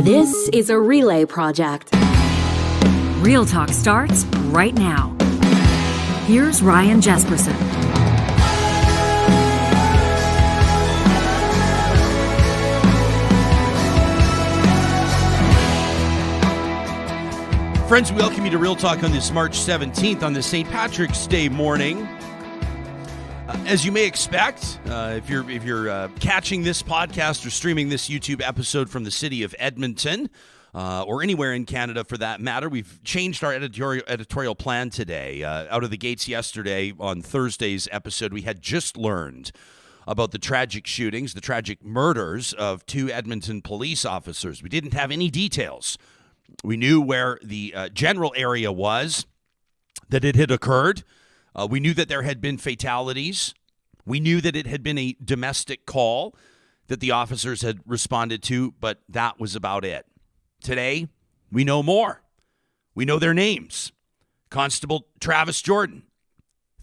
This is a relay project. Real Talk starts right now. Here's Ryan Jesperson. Friends, we welcome you to Real Talk on this March 17th on the St. Patrick's Day morning. As you may expect, if you're catching this podcast or streaming this YouTube episode from the city of Edmonton, or anywhere in Canada for that matter, we've changed our editorial plan today. Out of the gates yesterday on Thursday's episode, we had just learned about the tragic shootings, the tragic murders of two Edmonton police officers. We didn't have any details. We knew where the general area was, that it had occurred. We knew that there had been fatalities. We knew that it had been a domestic call that the officers had responded to, but that was about it. Today, we know more. We know their names. Constable Travis Jordan,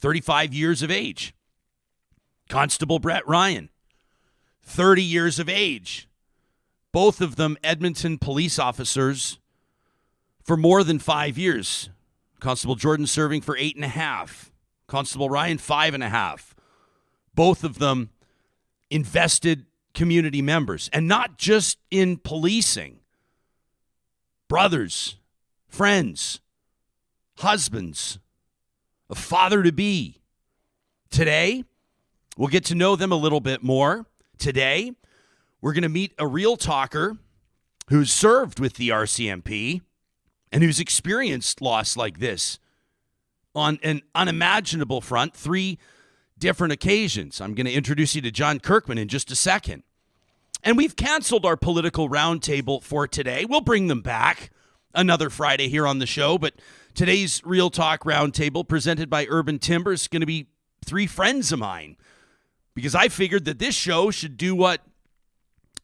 35 years of age. Constable Brett Ryan, 30 years of age. Both of them Edmonton police officers for more than 5 years. Constable Jordan serving for 8.5. Constable Ryan, 5.5. Both of them invested community members, and not just in policing. Brothers, friends, husbands, a father-to-be. Today, we'll get to know them a little bit more. Today, we're going to meet a real talker who's served with the RCMP and who's experienced loss like this on an unimaginable front, 3 different occasions. I'm going to introduce you to John Kirkman in just a second. And we've canceled our political roundtable for today. We'll bring them back another Friday here on the show, but today's Real Talk roundtable presented by Urban Timber is going to be 3 friends of mine, because I figured that this show should do what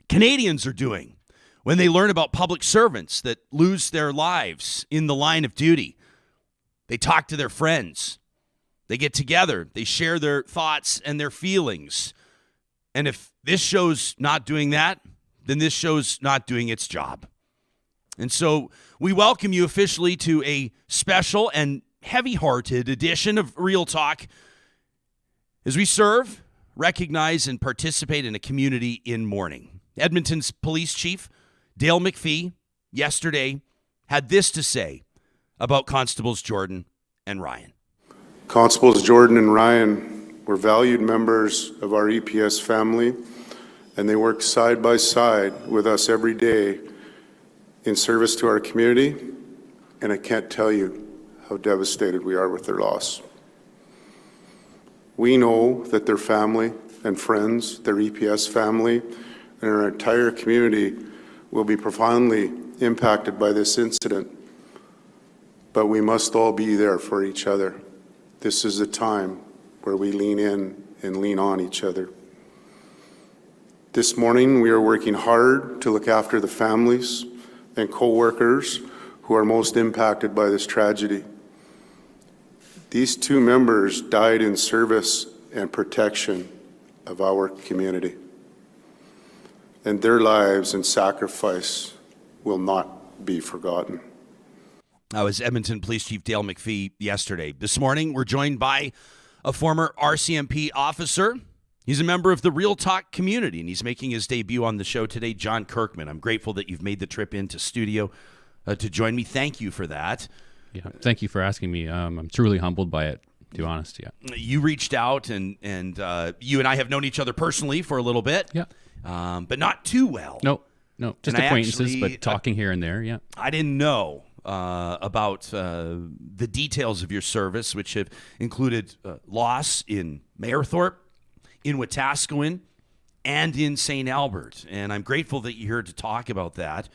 Canadians are doing when they learn about public servants that lose their lives in the line of duty. They talk to their friends. They get together. They share their thoughts and their feelings. And if this show's not doing that, then this show's not doing its job. And so we welcome you officially to a special and heavy-hearted edition of Real Talk as we serve, recognize, and participate in a community in mourning. Edmonton's police chief, Dale McPhee, yesterday had this to say about Constables Jordan and Ryan. Constables Jordan and Ryan were valued members of our EPS family, and they worked side by side with us every day in service to our community, and I can't tell you how devastated we are with their loss. We know that their family and friends, their EPS family, and our entire community will be profoundly impacted by this incident, but we must all be there for each other. This is a time where we lean in and lean on each other. This morning, we are working hard to look after the families and co-workers who are most impacted by this tragedy. These 2 members died in service and protection of our community, and their lives and sacrifice will not be forgotten. That was Edmonton Police Chief Dale McPhee yesterday. This morning, we're joined by a former RCMP officer. He's a member of the Real Talk community, and he's making his debut on the show today, John Kirkman. I'm grateful that you've made the trip into studio to join me. Thank you for that. Yeah, thank you for asking me. I'm truly humbled by it, to be honest. Yeah. You reached out, and you and I have known each other personally for a little bit. Yeah. But not too well. No, just And acquaintances, but talking here and there, yeah. I didn't know about the details of your service, which have included loss in Mayerthorpe, in Wetaskiwin, and in St. Albert. And I'm grateful that you're here to talk about that.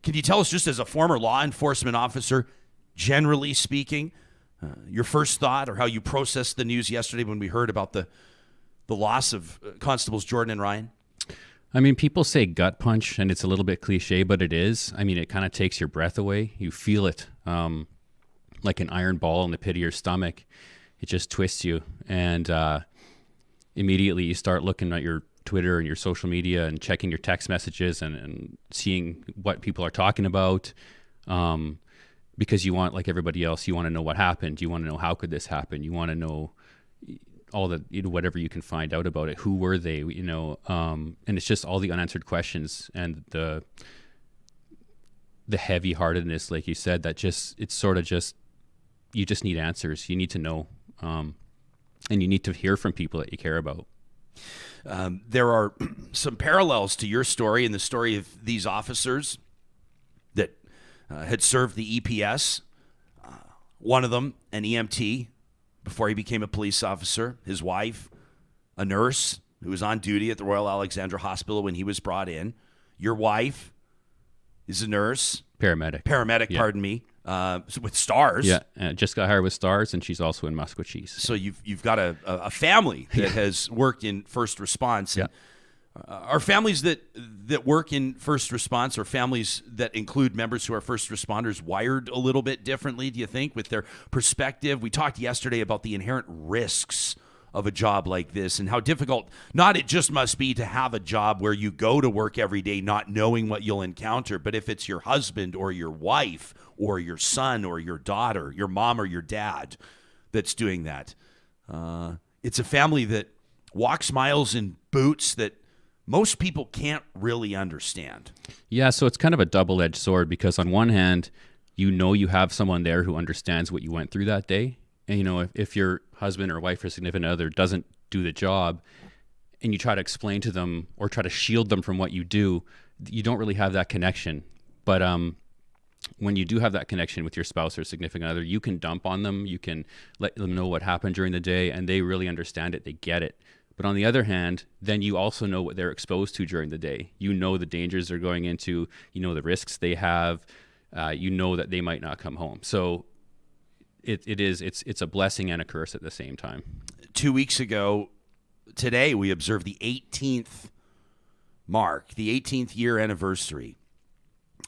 Can you tell us, just as a former law enforcement officer, generally speaking, your first thought or how you processed the news yesterday when we heard about the loss of Constables Jordan and Ryan? I mean, people say gut punch, and it's a little bit cliche, but it is. I mean, it kind of takes your breath away. You feel it like an iron ball in the pit of your stomach. It just twists you, and immediately you start looking at your Twitter and your social media and checking your text messages and seeing what people are talking about. Because you want, like everybody else, you want to know what happened. You want to know how could this happen. You want to know all the, whatever you can find out about it. Who were they? And it's just all the unanswered questions and the heavy-heartedness, like you said, that it's sort of just, you just need answers. You need to know, and you need to hear from people that you care about. There are some parallels to your story and the story of these officers that had served the EPS. One of them, an EMT, before he became a police officer. His wife, a nurse who was on duty at the Royal Alexandra Hospital when he was brought in. Your wife is a nurse. Paramedic, yeah. Pardon me. With STARS. Yeah, just got hired with STARS, and she's also in Maskwacis. So you've got a family that has worked in first response. Yeah. Are families that work in first response, or families that include members who are first responders, wired a little bit differently, do you think, with their perspective? We talked yesterday about the inherent risks of a job like this and how difficult not it just must be to have a job where you go to work every day not knowing what you'll encounter, but if it's your husband or your wife or your son or your daughter, your mom or your dad that's doing that. It's a family that walks miles in boots that most people can't really understand. Yeah, so it's kind of a double-edged sword, because on one hand, you have someone there who understands what you went through that day. And, if your husband or wife or significant other doesn't do the job and you try to explain to them or try to shield them from what you do, you don't really have that connection. But when you do have that connection with your spouse or significant other, you can dump on them. You can let them know what happened during the day, and they really understand it. They get it. But on the other hand, then you also know what they're exposed to during the day. You know the dangers they're going into. You know the risks they have. You know that they might not come home. So it's a blessing and a curse at the same time. 2 weeks ago today, we observed the 18th mark, the 18th year anniversary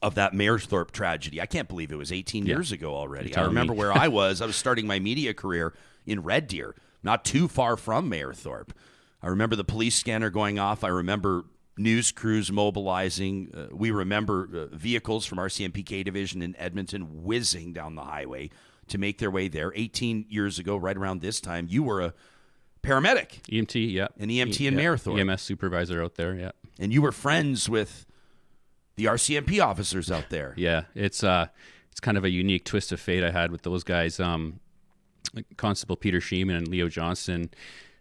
of that Mayerthorpe tragedy. I can't believe it was 18 years ago already. I remember where I was. I was starting my media career in Red Deer, not too far from Mayerthorpe. I remember the police scanner going off. I remember news crews mobilizing. We remember vehicles from RCMP K Division in Edmonton whizzing down the highway to make their way there. 18 years ago, right around this time, you were a paramedic. EMT, yeah. An EMT in Mayerthorpe. EMS supervisor out there, yeah. And you were friends with the RCMP officers out there. Yeah, it's kind of a unique twist of fate I had with those guys. Constable Peter Sheeman and Leo Johnston.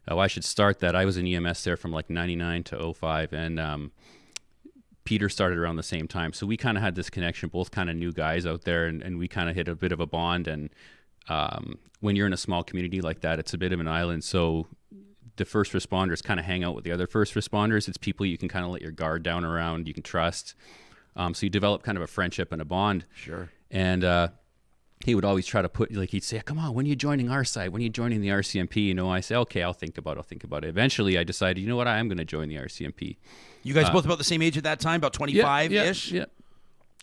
I should start that. I was in EMS there from like 99 to 05, and Peter started around the same time. So we kind of had this connection, both kind of new guys out there, and we kind of hit a bit of a bond. And when you're in a small community like that, it's a bit of an island. So the first responders kind of hang out with the other first responders. It's people you can kind of let your guard down around, you can trust. So you develop kind of a friendship and a bond. Sure. And he would always try to he'd say, come on, when are you joining our side? When are you joining the RCMP? I say, okay, I'll think about it. Eventually, I decided, you know what, I am going to join the RCMP. You guys both about the same age at that time, about 25-ish?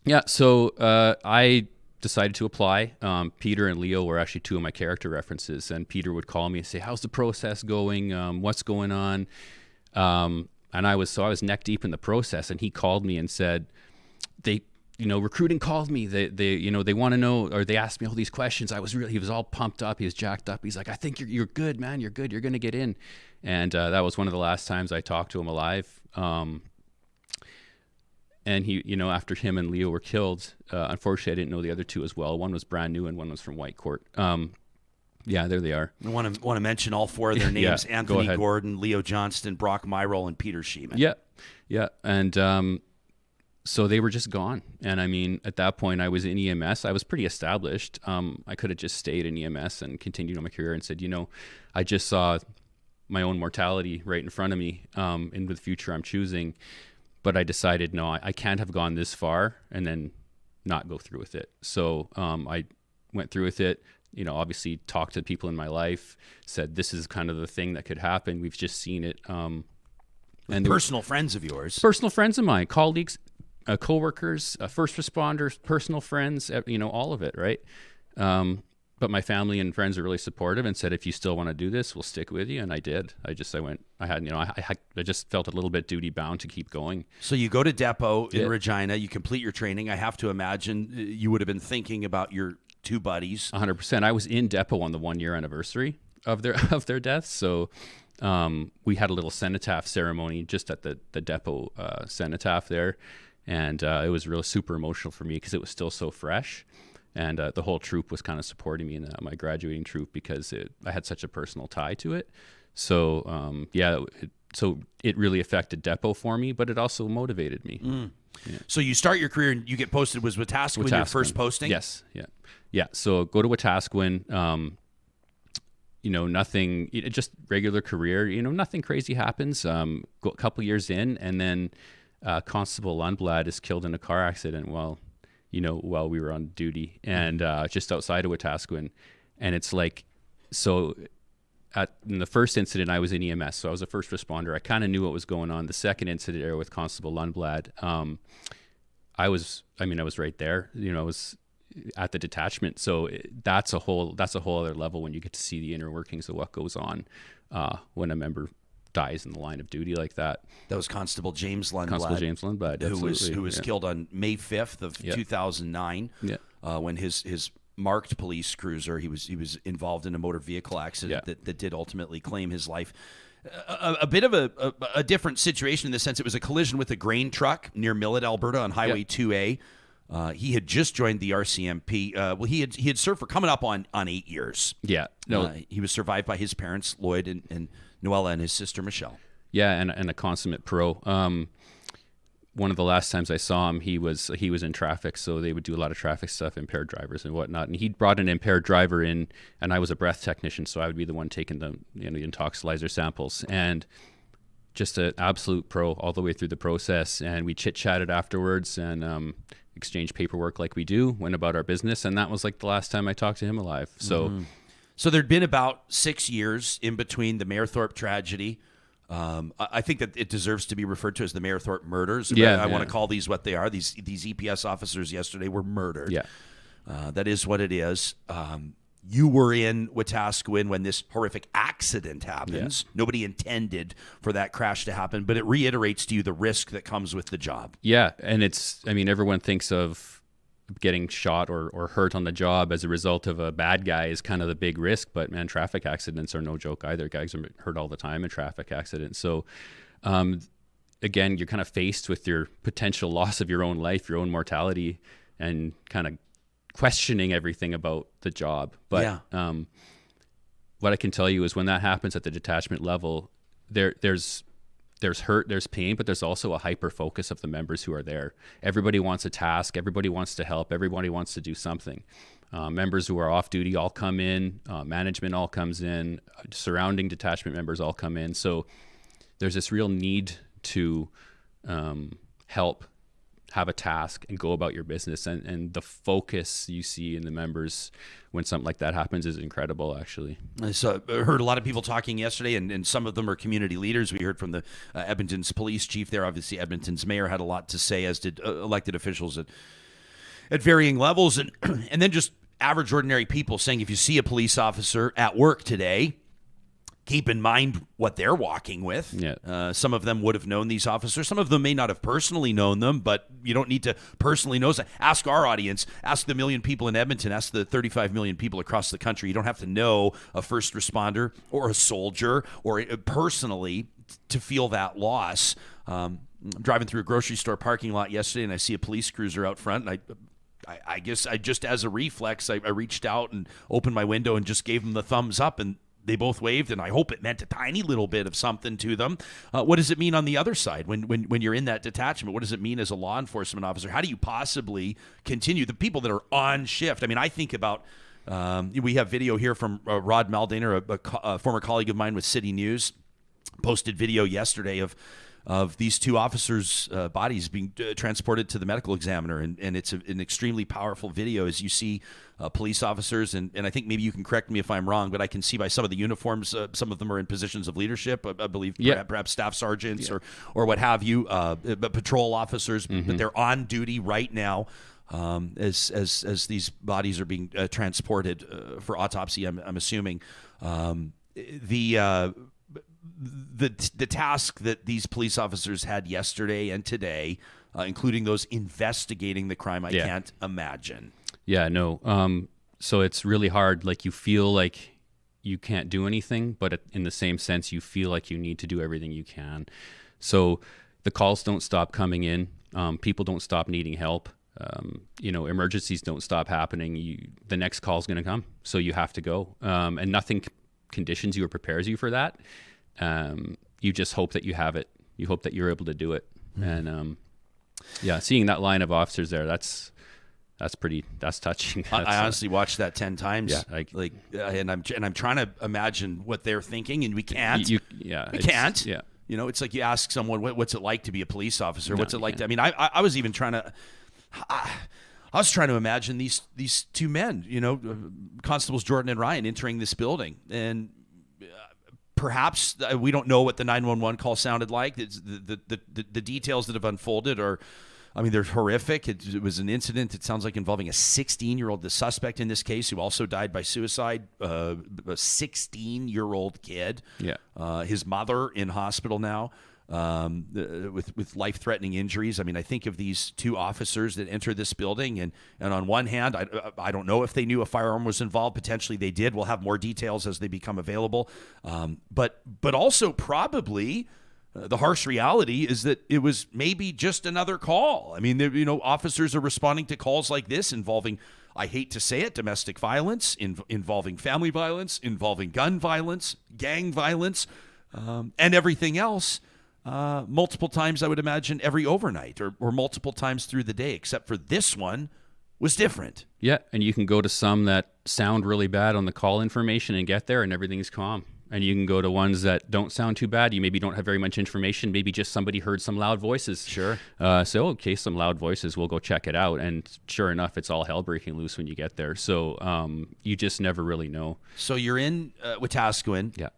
Yeah, so I decided to apply. Peter and Leo were actually two of my character references, and Peter would call me and say, how's the process going? What's going on? And I was neck deep in the process, and he called me and said, recruiting called me. They want to know, or they asked me all these questions. He was all pumped up. He was jacked up. He's like, I think you're good, man. You're good. You're going to get in. And that was one of the last times I talked to him alive. And he, after him and Leo were killed, unfortunately, I didn't know the other two as well. One was brand new and one was from Whitecourt. Yeah, there they are. I want to mention all four of their names: Anthony Gordon, Leo Johnston, Brock Myrol, and Peter Sheeman. Yeah. And so they were just gone. And I mean, at that point, I was in EMS. I was pretty established. I could have just stayed in EMS and continued on my career and said, I just saw my own mortality right in front of me in the future I'm choosing. But I decided, no, I can't have gone this far and then not go through with it. So I went through with it, obviously talked to people in my life, said this is kind of the thing that could happen. We've just seen it. And personal friends of yours. Personal friends of mine, colleagues, co-workers, first responders, personal friends, all of it, right? but my family and friends are really supportive and said, if you still want to do this, we'll stick with you. And I did. I just felt a little bit duty bound to keep going. So you go to Depot in Regina, you complete your training. I have to imagine you would have been thinking about your two buddies. 100%. I was in Depot on the 1-year anniversary of their deaths. So we had a little cenotaph ceremony just at the Depot cenotaph there. And it was really super emotional for me because it was still so fresh. And the whole troop was kind of supporting me in that, my graduating troop, because I had such a personal tie to it. So, so it really affected Depot for me, but it also motivated me. Yeah. So you start your career and you get posted. Was Wetaskiwin your first posting? Yes. Yeah. So go to Wetaskiwin. Nothing, just regular career. Nothing crazy happens. Go a couple years in, and then Constable Lundblad is killed in a car accident while we were on duty, and just outside of Wetaskiwin. And it's like, so in the first incident, I was in EMS, so I was a first responder. I kind of knew what was going on. The second incident there with Constable Lundblad, I was right there. I was at the detachment. So that's a whole other level when you get to see the inner workings of what goes on when a member dies in the line of duty like that. That was Constable James Lundblad. Who was killed on May 5th of 2009 when his marked police cruiser, he was involved in a motor vehicle accident that did ultimately claim his life. A bit of a different situation in the sense it was a collision with a grain truck near Millet, Alberta on Highway 2A. He had just joined the RCMP. He had served for coming up on 8 years. Yeah. No. He was survived by his parents, Lloyd and Noella, and his sister, Michelle. Yeah, and a consummate pro. One of the last times I saw him, he was in traffic, so they would do a lot of traffic stuff, impaired drivers and whatnot. And he'd brought an impaired driver in, and I was a breath technician, so I would be the one taking the intoxilizer samples. And just an absolute pro all the way through the process. And we chit-chatted afterwards and exchanged paperwork like we do, went about our business. And that was like the last time I talked to him alive. So, So there'd been about 6 years in between the Mayerthorpe tragedy. I think that it deserves to be referred to as the Mayerthorpe murders. I want to call these what they are. These EPS officers yesterday were murdered. Yeah. That is what it is. You were in Wetaskiwin when this horrific accident happens. Yeah. Nobody intended for that crash to happen, but it reiterates to you the risk that comes with the job. Yeah, and everyone thinks of getting shot or hurt on the job as a result of a bad guy is kind of the big risk, but man, traffic accidents are no joke either. Guys are hurt all the time in traffic accidents. So again, you're kind of faced with your potential loss of your own life, your own mortality, and kind of questioning everything about the job. But what I can tell you is when that happens at the detachment level, there's hurt, there's pain, but there's also a hyper focus of the members who are there. Everybody wants a task. Everybody wants to help. Everybody wants to do something. Members who are off duty all come in. Management all comes in. Surrounding detachment members all come in. So there's this real need to help, have a task, and go about your business. And the focus you see in the members when something like that happens is incredible, actually. So I heard a lot of people talking yesterday, and some of them are community leaders. We heard from the Edmonton's police chief there. Obviously, Edmonton's mayor had a lot to say, as did elected officials at varying levels. And then just average, ordinary people saying, if you see a police officer at work today, keep in mind what they're walking with. Yeah. Some of them would have known these officers. Some of them may not have personally known them, but you don't need to personally know. Ask our audience. Ask the million people in Edmonton. Ask the 35 million people across the country. You don't have to know a first responder or a soldier or personally to feel that loss. I'm driving through a grocery store parking lot yesterday, and I see a police cruiser out front, and I guess I just, as a reflex, I reached out and opened my window and just gave them the thumbs up, and they both waved, and I hope it meant a tiny little bit of something to them. What does it mean on the other side when you're in that detachment? What does it mean as a law enforcement officer? How do you possibly continue? The people that are on shift, I mean, I think about, we have video here from Rod Maldaner, a former colleague of mine with City News, posted video yesterday of these two officers' bodies being transported to the medical examiner. And it's an extremely powerful video as you see police officers. And I think maybe you can correct me if I'm wrong, but I can see by some of the uniforms, some of them are in positions of leadership, I believe, perhaps staff sergeants or what have you, but patrol officers, but they're on duty right now. as these bodies are being transported for autopsy. I'm assuming the task that these police officers had yesterday and today, including those investigating the crime, I can't imagine. Yeah, no. So it's really hard. Like, you feel like you can't do anything, but in the same sense, you feel like you need to do everything you can. So the calls don't stop coming in. People don't stop needing help. Emergencies don't stop happening. The next call is going to come, so you have to go. And nothing conditions you or prepares you for that. You just hope that you have it. You hope that you're able to do it. And seeing that line of officers there, that's touching. I honestly watched that 10 times. Yeah, and I'm trying to imagine what they're thinking, and we can't. We can't. Yeah. It's like you ask someone, what's it like to be a police officer? What's it like to? I mean, I was even trying to. I was trying to imagine these two men, Constables Jordan and Ryan, entering this building, and perhaps we don't know what the 911 call sounded like. It's the details that have unfolded are. I mean, they're horrific. It was an incident, it sounds like, involving a 16-year-old, the suspect in this case, who also died by suicide, a 16-year-old kid. Yeah. His mother in hospital now with life-threatening injuries. I mean, I think of these two officers that enter this building, and on one hand, I don't know if they knew a firearm was involved. Potentially they did. We'll have more details as they become available. But also probably... the harsh reality is that it was maybe just another call. I mean, officers are responding to calls like this involving, I hate to say it, domestic violence, involving family violence, involving gun violence, gang violence, and everything else. Multiple times, I would imagine, every overnight or multiple times through the day, except for this one was different. Yeah, and you can go to some that sound really bad on the call information and get there and everything's calm. And you can go to ones that don't sound too bad. You maybe don't have very much information. Maybe just somebody heard some loud voices. Sure. Some loud voices, we'll go check it out. And sure enough, it's all hell breaking loose when you get there. So you just never really know. So you're in Wetaskiwin. Yeah.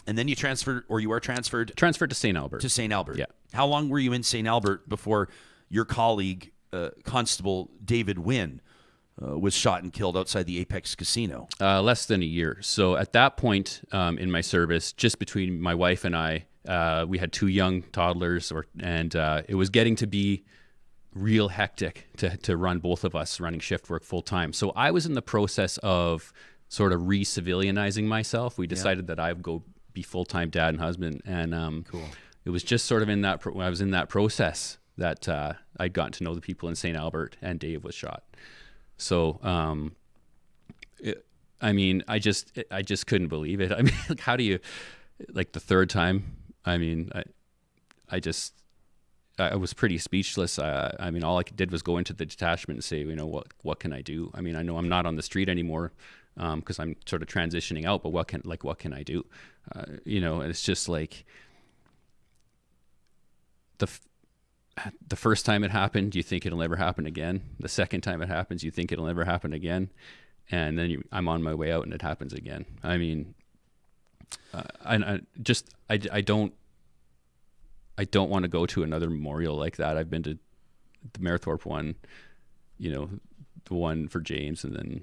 And then you are transferred? Transferred to St. Albert. To St. Albert. Yeah. How long were you in St. Albert before your colleague, Constable David Wynn, was shot and killed outside the Apex Casino? Less than a year. So at that point in my service, just between my wife and I, we had two young toddlers, and it was getting to be real hectic to run both of us running shift work full time. So I was in the process of sort of re-civilianizing myself. We decided that I would go be full-time dad and husband, and cool. It was just sort of when I was in that process that I'd gotten to know the people in St. Albert, and Dave was shot. So, I just couldn't believe it. I mean, like, how do you, like, the third time? I mean, I was pretty speechless. I mean, all I did was go into the detachment and say, what can I do? I mean, I know I'm not on the street anymore because I'm sort of transitioning out, but what can I do? And it's just like the first time it happened, you think it'll never happen again. The second time it happens, you think it'll never happen again. And then I'm on my way out and it happens again. I mean, I don't want to go to another memorial like that. I've been to the Mayerthorpe one, the one for James, and then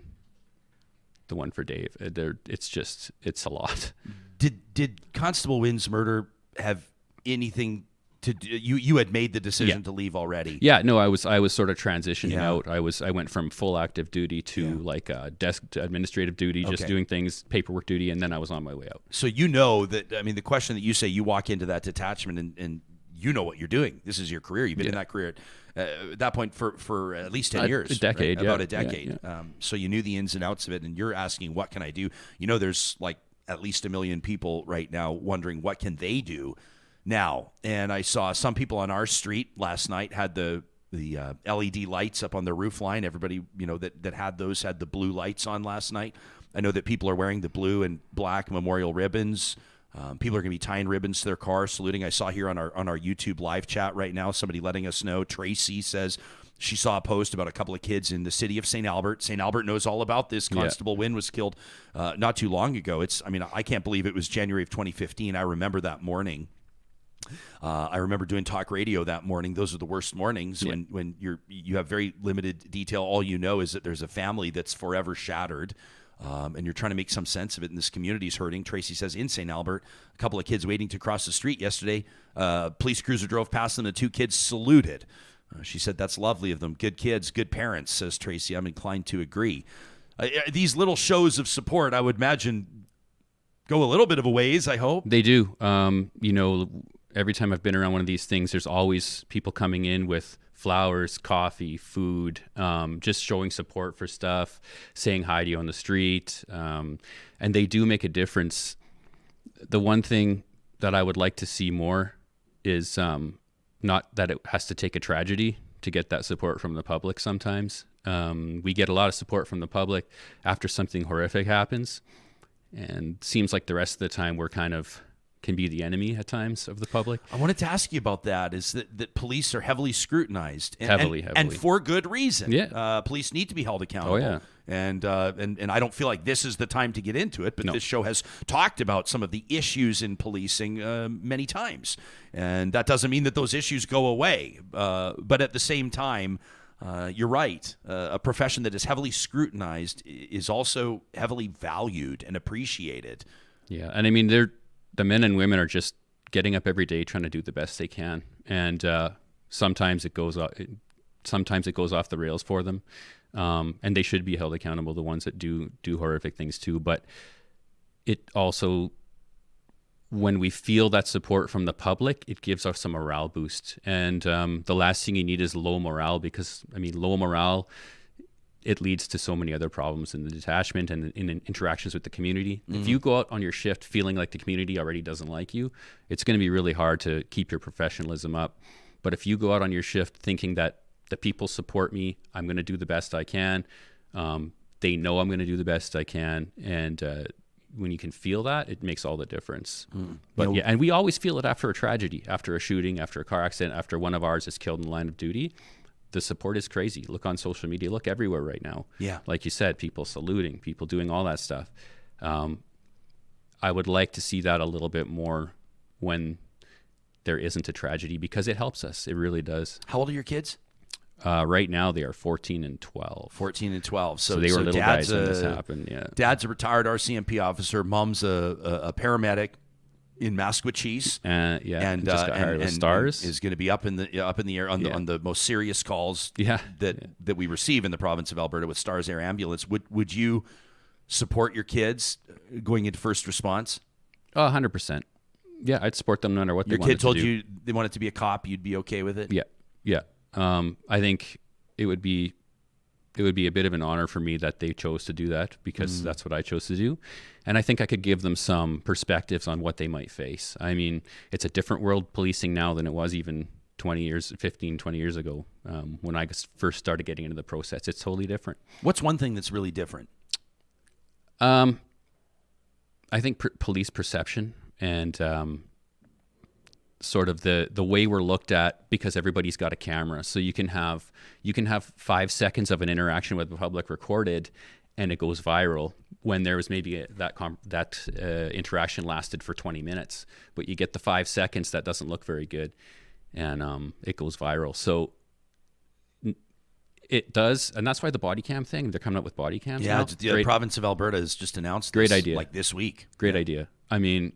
the one for Dave. It's a lot. Did Constable Wynn's murder have anything to do? You had made the decision to leave already. Yeah, no, I was sort of transitioning out. I went from full active duty to desk to administrative duty, just doing things, paperwork duty, and then I was on my way out. So that, I mean, the question that you say, you walk into that detachment and you know what you're doing. This is your career. You've been in that career at that point for at least 10 years. A decade, right? About a decade. Yeah. So you knew the ins and outs of it, and you're asking, what can I do? There's like at least 1 million people right now wondering, what can they do now? And I saw some people on our street last night had the LED lights up on their roof line. Everybody, that had those had the blue lights on last night. I know that people are wearing the blue and black memorial ribbons. People are going to be tying ribbons to their car, saluting. I saw here on our YouTube live chat right now, somebody letting us know. Tracy says she saw a post about a couple of kids in the city of St. Albert. St. Albert knows all about this. Constable Wynn was killed not too long ago. I can't believe it was January of 2015. I remember that morning. I remember doing talk radio that morning. Those are the worst mornings when you have very limited detail. All you know is that there's a family that's forever shattered, and you're trying to make some sense of it, and this community's hurting. Tracy says, in St. Albert, a couple of kids waiting to cross the street yesterday. Police cruiser drove past them. The two kids saluted. She said, that's lovely of them. Good kids, good parents, says Tracy. I'm inclined to agree. These little shows of support, I would imagine, go a little bit of a ways, I hope. They do. Every time I've been around one of these things, there's always people coming in with flowers, coffee, food, just showing support for stuff, saying hi to you on the street. And they do make a difference. The one thing that I would like to see more is not that it has to take a tragedy to get that support from the public sometimes. We get a lot of support from the public after something horrific happens. And seems like the rest of the time we're can be the enemy at times of the public. I wanted to ask you about that, is that police are heavily scrutinized. Heavily. And for good reason. Yeah. Police need to be held accountable. Oh, yeah. And I don't feel like this is the time to get into it, but No. this show has talked about some of the issues in policing many times. And that doesn't mean that those issues go away. But at the same time, you're right. A profession that is heavily scrutinized is also heavily valued and appreciated. Yeah. And I mean, the men and women are just getting up every day trying to do the best they can. And sometimes it goes off the rails for them. And they should be held accountable, the ones that do horrific things too. But it also, when we feel that support from the public, it gives us a morale boost. And the last thing you need is low morale, because low morale, it leads to so many other problems in the detachment and in interactions with the community. Mm-hmm. If you go out on your shift feeling like the community already doesn't like you, it's going to be really hard to keep your professionalism up. But if you go out on your shift thinking that the people support me, I'm going to do the best I can, they know I'm going to do the best I can, and when you can feel that, it makes all the difference. But yeah, and we always feel it after a tragedy, after a shooting, after a car accident, after one of ours is killed in the line of duty. The support is crazy. Look on social media. Look everywhere right now. Yeah. Like you said, people saluting, people doing all that stuff. I would like to see that a little bit more when there isn't a tragedy, because it helps us. It really does. How old are your kids? Right now, they are 14 and 12. 14 and 12. So they were little guys when this happened. Yeah. Dad's a retired RCMP officer. Mom's a paramedic in Masquachese. And just got hired with Stars. Is going to be up in the air on the most serious calls that we receive in the province of Alberta with Stars Air Ambulance. Would you support your kids going into first response? 100%. Yeah, I'd support them no matter what they wanted to do. Your kid told you they wanted to be a cop. You'd be okay with it? Yeah. I think it would be a bit of an honor for me that they chose to do that, because that's what I chose to do. And I think I could give them some perspectives on what they might face. I mean, it's a different world policing now than it was even 20 years ago when I first started getting into the process. It's totally different. What's one thing that's really different? I think police perception and sort of the way we're looked at, because everybody's got a camera. So you can have 5 seconds of an interaction with the public recorded, and it goes viral, when there was maybe that interaction lasted for 20 minutes, but you get the 5 seconds that doesn't look very good, and it goes viral. So it does, and that's why the body cam thing, they're coming up with body cams now. The province of Alberta has just announced Great this, idea. like this week. Great idea. I mean,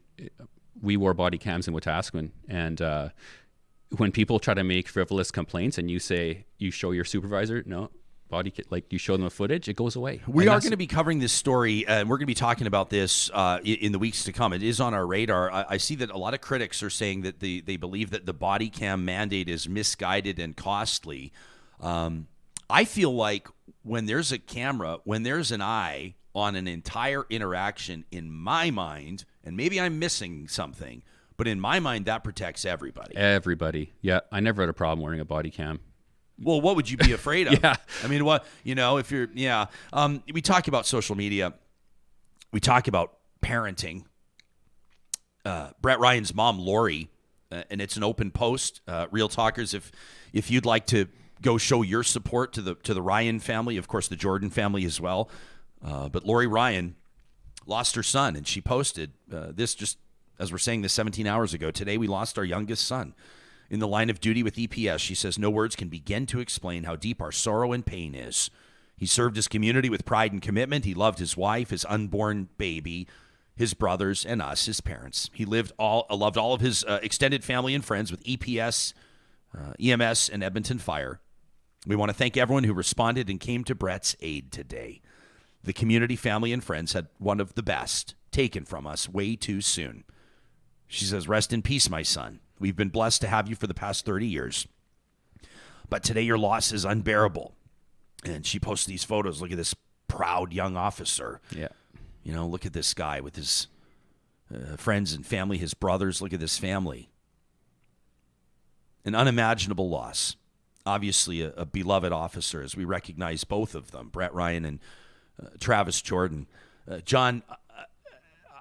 we wore body cams in Wetaskiwin, and when people try to make frivolous complaints and you show your supervisor, no, you show them the footage, it goes away. We are going to be covering this story, and we're going to be talking about this in the weeks to come. It is on our radar. I see that a lot of critics are saying that they believe that the body cam mandate is misguided and costly. I feel like when there's a camera, when there's an eye on an entire interaction, in my mind, and maybe I'm missing something, but in my mind, that protects everybody. Everybody. Yeah. I never had a problem wearing a body cam. Well, what would you be afraid of? Yeah. I mean, if you're, we talk about social media. We talk about parenting. Brett Ryan's mom, Lori, and it's an open post. Real Talkers, if you'd like to go show your support to the Ryan family, of course, the Jordan family as well. But Lori Ryan lost her son, and she posted this just As we're saying this 17 hours ago, today we lost our youngest son in the line of duty with EPS. She says, no words can begin to explain how deep our sorrow and pain is. He served his community with pride and commitment. He loved his wife, his unborn baby, his brothers, and us, his parents. He loved all of his extended family and friends with EPS, EMS, and Edmonton Fire. We want to thank everyone who responded and came to Brett's aid today. The community, family, and friends had one of the best taken from us way too soon. She says, rest in peace, my son. We've been blessed to have you for the past 30 years. But today your loss is unbearable. And she posts these photos. Look at this proud young officer. Yeah. You know, look at this guy with his friends and family, his brothers. Look at this family. An unimaginable loss. Obviously a beloved officer, as we recognize both of them, Brett Ryan and Travis Jordan. John,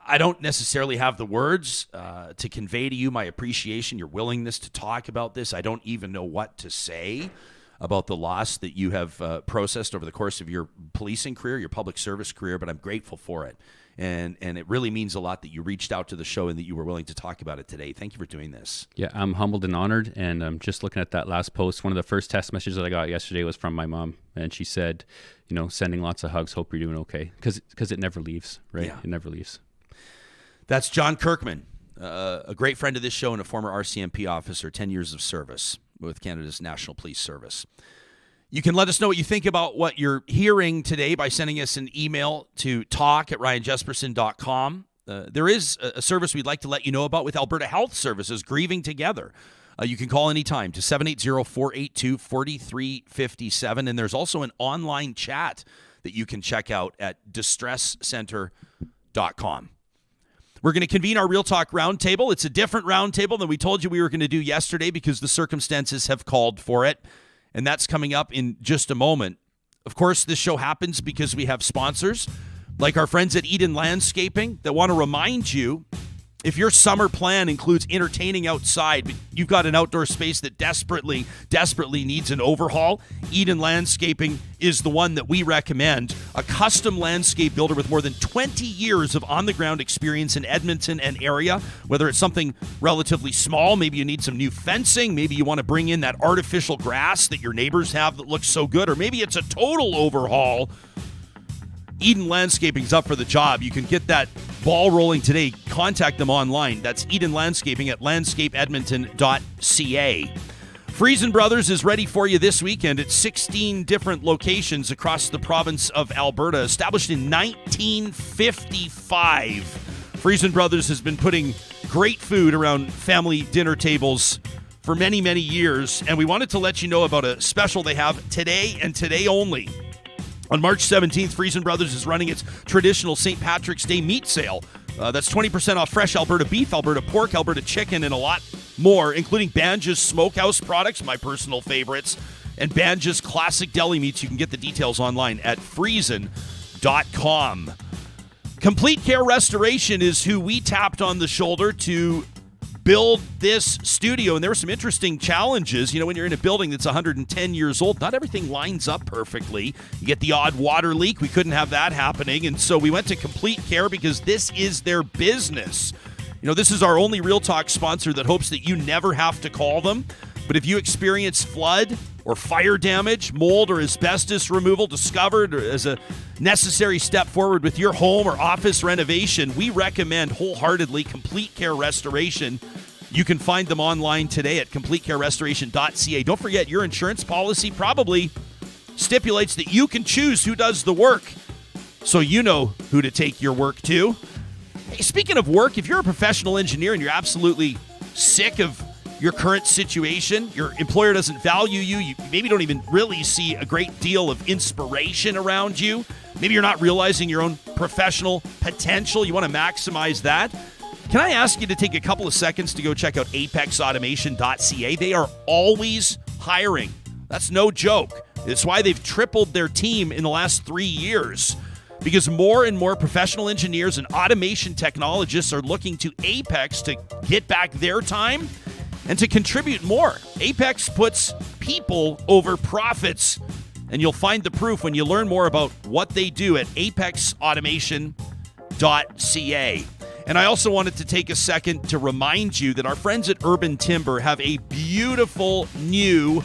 I don't necessarily have the words to convey to you my appreciation, your willingness to talk about this. I don't even know what to say about the loss that you have processed over the course of your policing career, your public service career, but I'm grateful for it. And it really means a lot that you reached out to the show and that you were willing to talk about it today. Thank you for doing this. Yeah, I'm humbled and honored. And I'm just looking at that last post. One of the first text messages that I got yesterday was from my mom. And she said, you know, sending lots of hugs, hope you're doing okay. Because it never leaves, right? Yeah. It never leaves. That's John Kirkman, a great friend of this show and a former RCMP officer, 10 years of service with Canada's National Police Service. You can let us know what you think about what you're hearing today by sending us an email to talk@ryanjesperson.com. There is a service we'd like to let you know about with Alberta Health Services, Grieving Together. You can call anytime to 780-482-4357. And there's also an online chat that you can check out at distresscenter.com. We're going to convene our Real Talk Roundtable. It's a different roundtable than we told you we were going to do yesterday because the circumstances have called for it. And that's coming up in just a moment. Of course, this show happens because we have sponsors like our friends at Eden Landscaping that want to remind you, if your summer plan includes entertaining outside, but you've got an outdoor space that desperately needs an overhaul, Eden Landscaping is the one that we recommend. A custom landscape builder with more than 20 years of on-the-ground experience in Edmonton and area. Whether it's something relatively small, maybe you need some new fencing, maybe you want to bring in that artificial grass that your neighbors have that looks so good, or maybe it's a total overhaul. Eden Landscaping's up for the job. You can get that ball rolling today. Contact them online. That's Eden Landscaping at landscapeedmonton.ca. Friesen Brothers is ready for you this weekend at 16 different locations across the province of Alberta. Established in 1955, Friesen Brothers has been putting great food around family dinner tables for many, many years. And we wanted to let you know about a special they have today and today only. On March 17th, Friesen Brothers is running its traditional St. Patrick's Day meat sale. That's 20% off fresh Alberta beef, Alberta pork, Alberta chicken, and a lot more, including Banja's Smokehouse products, my personal favorites, and Banja's classic deli meats. You can get the details online at friesen.com. Complete Care Restoration is who we tapped on the shoulder to build this studio, and there were some interesting challenges. You know, when you're in a building that's 110 years old, not everything lines up perfectly. You get the odd water leak. We couldn't have that happening, and so we went to Complete Care because this is their business. You know, this is our only Real Talk sponsor that hopes that you never have to call them. But if you experience flood or fire damage, mold or asbestos removal discovered as a necessary step forward with your home or office renovation, we recommend wholeheartedly Complete Care Restoration. You can find them online today at completecarerestoration.ca. Don't forget, your insurance policy probably stipulates that you can choose who does the work, so you know who to take your work to. Hey, speaking of work, if you're a professional engineer and you're absolutely sick of your current situation, your employer doesn't value you, you maybe don't even really see a great deal of inspiration around you, maybe you're not realizing your own professional potential, you want to maximize that, can I ask you to take a couple of seconds to go check out apexautomation.ca? They are always hiring. That's no joke. It's why they've tripled their team in the last 3 years. Because more and more professional engineers and automation technologists are looking to Apex to get back their time and to contribute more. Apex puts people over profits, and you'll find the proof when you learn more about what they do at apexautomation.ca. And I also wanted to take a second to remind you that our friends at Urban Timber have a beautiful new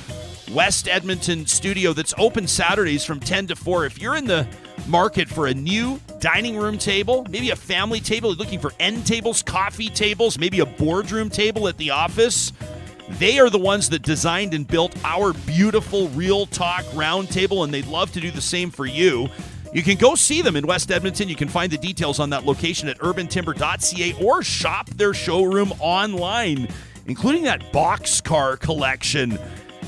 West Edmonton studio that's open Saturdays from 10 to 4. If you're in the market for a new dining room table, maybe a family table, looking for end tables, coffee tables, maybe a boardroom table at the office, they are the ones that designed and built our beautiful Real Talk round table, and they'd love to do the same for you. You can go see them in West Edmonton. You can find the details on that location at urbantimber.ca or shop their showroom online, including that boxcar collection.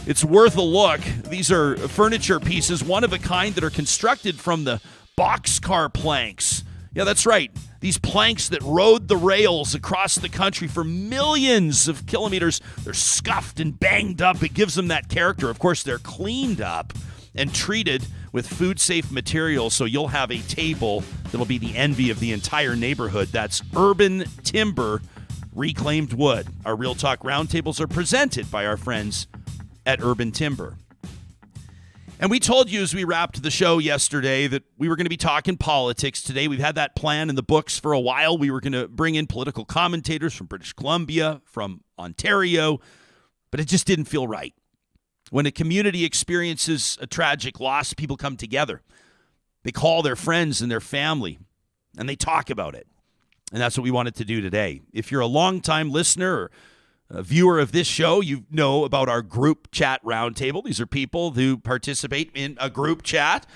It's worth a look. These are furniture pieces, one of a kind, that are constructed from the boxcar planks. Yeah, that's right. These planks that rode the rails across the country for millions of kilometers, they're scuffed and banged up. It gives them that character. Of course, they're cleaned up and treated with food-safe materials, so you'll have a table that'll be the envy of the entire neighborhood. That's Urban Timber Reclaimed Wood. Our Real Talk roundtables are presented by our friends at Urban Timber. And we told you as we wrapped the show yesterday that we were going to be talking politics today. We've had that plan in the books for a while. We were going to bring in political commentators from British Columbia, from Ontario, but it just didn't feel right. When a community experiences a tragic loss, people come together. They call their friends and their family, and they talk about it. And that's what we wanted to do today. If you're a longtime listener or a viewer of this show, you know about our group chat roundtable. These are people who participate in a group chat.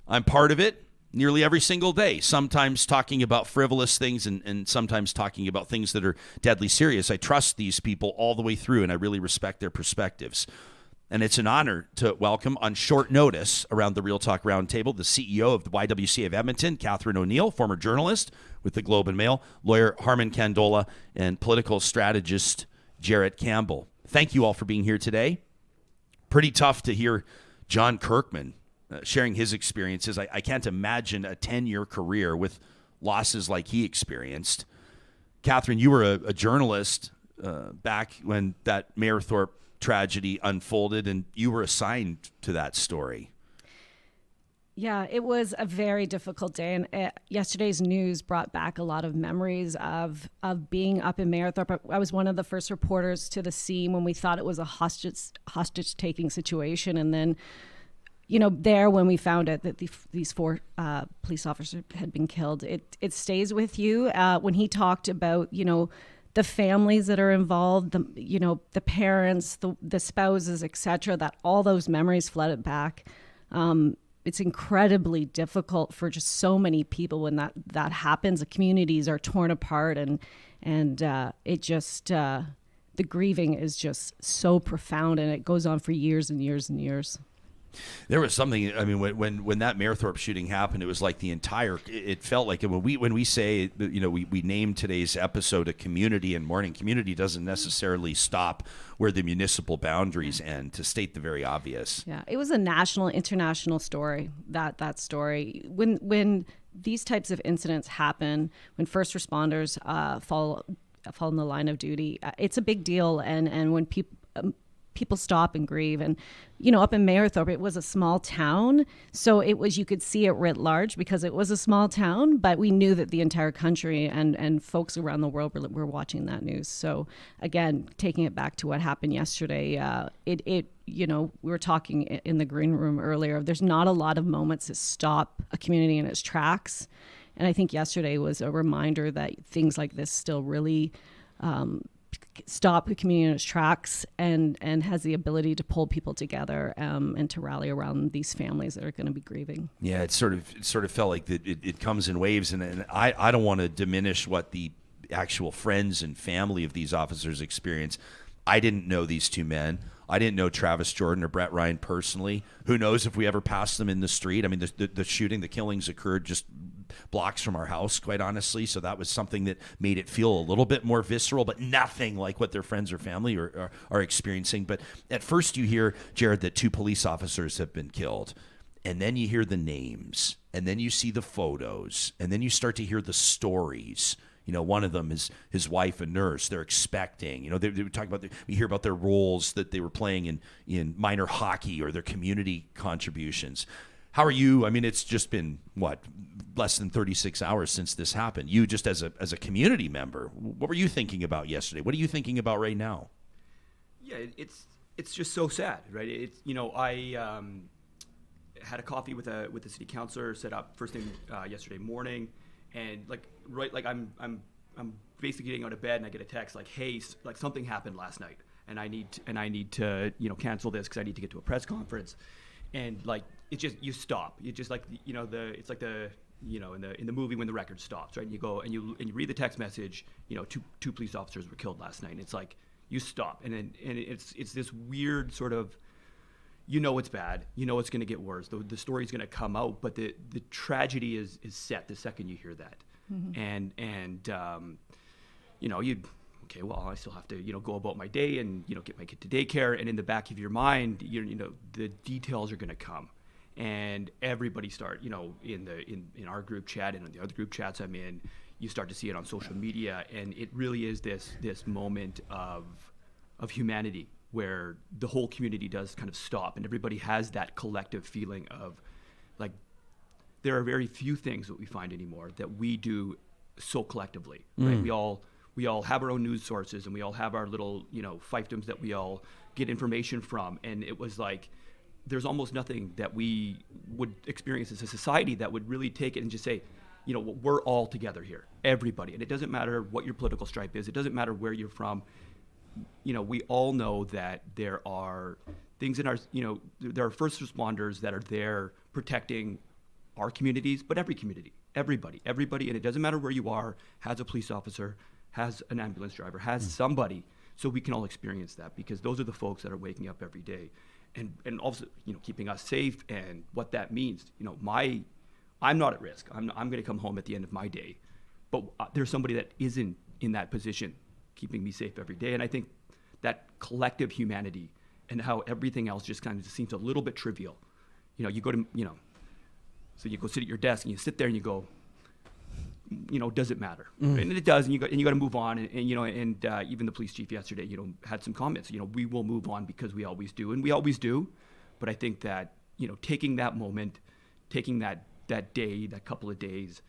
I'm part of it nearly every single day, sometimes talking about frivolous things and sometimes talking about things that are deadly serious. I trust these people all the way through, and I really respect their perspectives. And it's an honor to welcome on short notice around the Real Talk Roundtable the CEO of the YWCA of Edmonton, Katherine O'Neill, former journalist with the Globe and Mail, lawyer Harman Kandola, and political strategist Jarrett Campbell. Thank you all for being here today. Pretty tough to hear John Kirkman sharing his experiences. I can't imagine a 10-year career with losses like he experienced. Katherine, you were a journalist back when that Mayerthorpe tragedy unfolded, and you were assigned to that story. Yeah, it was a very difficult day, and yesterday's news brought back a lot of memories of being up in Mayerthorpe. I was one of the first reporters to the scene when we thought it was a hostage-taking situation, and then, there when we found out that these 4 police officers had been killed, it stays with you. When he talked about, the families that are involved, the parents, the spouses, etc., that all those memories flooded back. It's incredibly difficult for just so many people when that happens. The communities are torn apart, and it just the grieving is just so profound, and it goes on for years and years and years. There was something. I mean, when that Mayerthorpe shooting happened, it was like the entire. It felt like when we say, we named today's episode a community and mourning. Community doesn't necessarily stop where the municipal boundaries end. To state the very obvious. Yeah, it was a national, international story. That story. When these types of incidents happen, when first responders fall in the line of duty, it's a big deal. And when people stop and grieve. And, up in Mayerthorpe, it was a small town. So you could see it writ large because it was a small town, but we knew that the entire country and folks around the world were watching that news. So again, taking it back to what happened yesterday, we were talking in the green room earlier, there's not a lot of moments that stop a community in its tracks. And I think yesterday was a reminder that things like this still really, stop the community in its tracks and has the ability to pull people together and to rally around these families that are going to be grieving. Yeah, it sort of felt like that it comes in waves, and I don't want to diminish what the actual friends and family of these officers experience. I didn't know these 2 men. I didn't know Travis Jordan or Brett Ryan personally. Who knows if we ever passed them in the street? I mean, the shooting, the killings occurred just blocks from our house, quite honestly. So that was something that made it feel a little bit more visceral, but nothing like what their friends or family are experiencing. But at first you hear, Jarrett, that 2 police officers have been killed. And then you hear the names, and then you see the photos, and then you start to hear the stories. One of them is his wife, a nurse. They're expecting. They were talking about. We hear about their roles that they were playing in minor hockey or their community contributions. How are you? I mean, it's just been, less than 36 hours since this happened. You just as a community member, what were you thinking about yesterday? What are you thinking about right now? Yeah, it's just so sad, right? It's, I had a coffee with the city councilor, set up first thing yesterday morning, and I'm basically getting out of bed and I get a text like, hey, something happened last night and I need to cancel this because I need to get to a press conference, and it just, you stop. You just it's like the in the movie when the record stops, right? And you go and you read the text message. Two police officers were killed last night, and it's like you stop, and it's this weird sort of, it's bad, it's going to get worse. The story's going to come out, but the tragedy is set the second you hear that, okay, well, I still have to go about my day and get my kid to daycare, and in the back of your mind, the details are going to come. And everybody start, in our group chat and in the other group chats I'm in, you start to see it on social media, and it really is this moment of humanity where the whole community does kind of stop, and everybody has that collective feeling of there are very few things that we find anymore that we do so collectively, right? We all have our own news sources, and we all have our little fiefdoms that we all get information from, and it was like, there's almost nothing that we would experience as a society that would really take it and just say, we're all together here, everybody. And it doesn't matter what your political stripe is. It doesn't matter where you're from. We all know that there are things in our, there are first responders that are there protecting our communities, but every community, everybody. And it doesn't matter where you are, has a police officer, has an ambulance driver, has somebody, so we can all experience that, because those are the folks that are waking up every day. And also, keeping us safe, and what that means. I'm not at risk. I'm going to come home at the end of my day, but there's somebody that isn't in that position, keeping me safe every day. And I think that collective humanity and how everything else just kind of seems a little bit trivial. You go to, so you go sit at your desk and you sit there and you go, does it matter? And it does, and you got to move on. And even the police chief yesterday, had some comments. We will move on because we always do, and we always do. But I think that taking that moment, taking that day, that couple of days,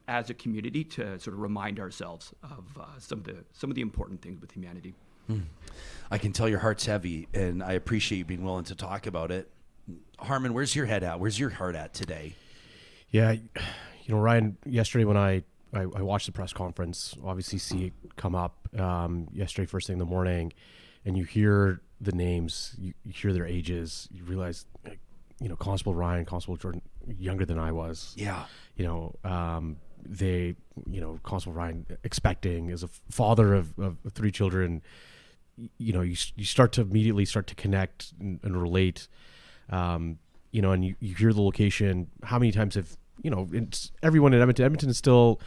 as a community to sort of remind ourselves of some of the important things with humanity. I can tell your heart's heavy, and I appreciate you being willing to talk about it. Harman, where's your head at? Where's your heart at today? Yeah. Ryan, yesterday when I watched the press conference, obviously see it come up yesterday first thing in the morning, and you hear the names, you hear their ages, you realize, Constable Ryan, Constable Jordan, younger than I was. Yeah. Constable Ryan expecting, as a father of 3 children, you start to immediately connect and relate, and you hear the location. How many times have, it's everyone in Edmonton. Edmonton is still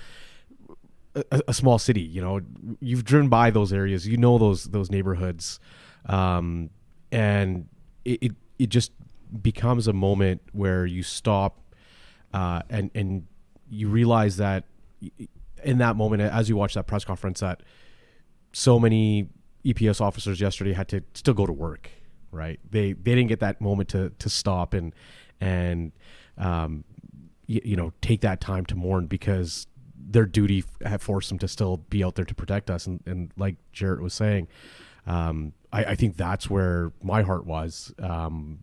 a small city. You've driven by those areas. Those neighborhoods, and it just becomes a moment where you stop, and you realize that in that moment, as you watch that press conference, that so many EPS officers yesterday had to still go to work. Right? They didn't get that moment to stop and take that time to mourn, because their duty had forced them to still be out there to protect us. And like Jarrett was saying, I think that's where my heart was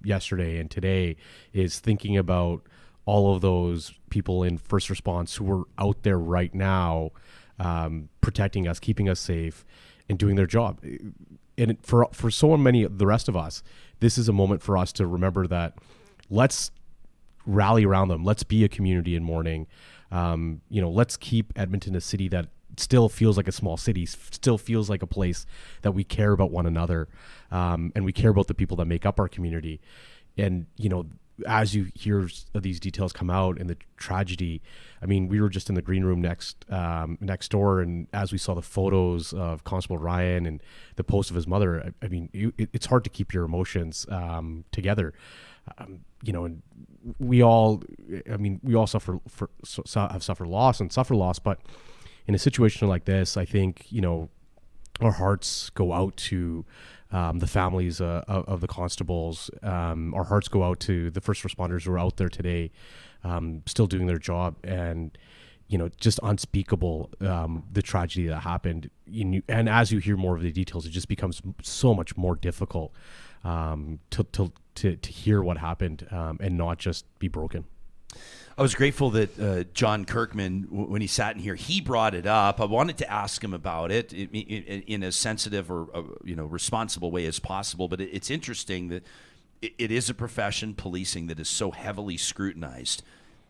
yesterday and today, is thinking about all of those people in first response who were out there right now, protecting us, keeping us safe, and doing their job. And for so many of the rest of us, this is a moment for us to remember that let's rally around them. Let's be a community in mourning. Let's keep Edmonton a city that still feels like a small city, still feels like a place that we care about one another, and we care about the people that make up our community. And, as you hear these details come out and the tragedy, I mean, we were just in the green room next door, and as we saw the photos of Constable Ryan and the post of his mother, I mean, it's hard to keep your emotions together. And we all have suffered loss, but in a situation like this, I think, our hearts go out to the families of the constables. Our hearts go out to the first responders who are out there today, still doing their job, and just unspeakable, the tragedy that happened. And as you hear more of the details, it just becomes so much more difficult to hear what happened and not just be broken. I was grateful that John Kirkman, when he sat in here, he brought it up. I wanted to ask him about it in as sensitive or responsible way as possible. But it's interesting that it is a profession, policing, that is so heavily scrutinized,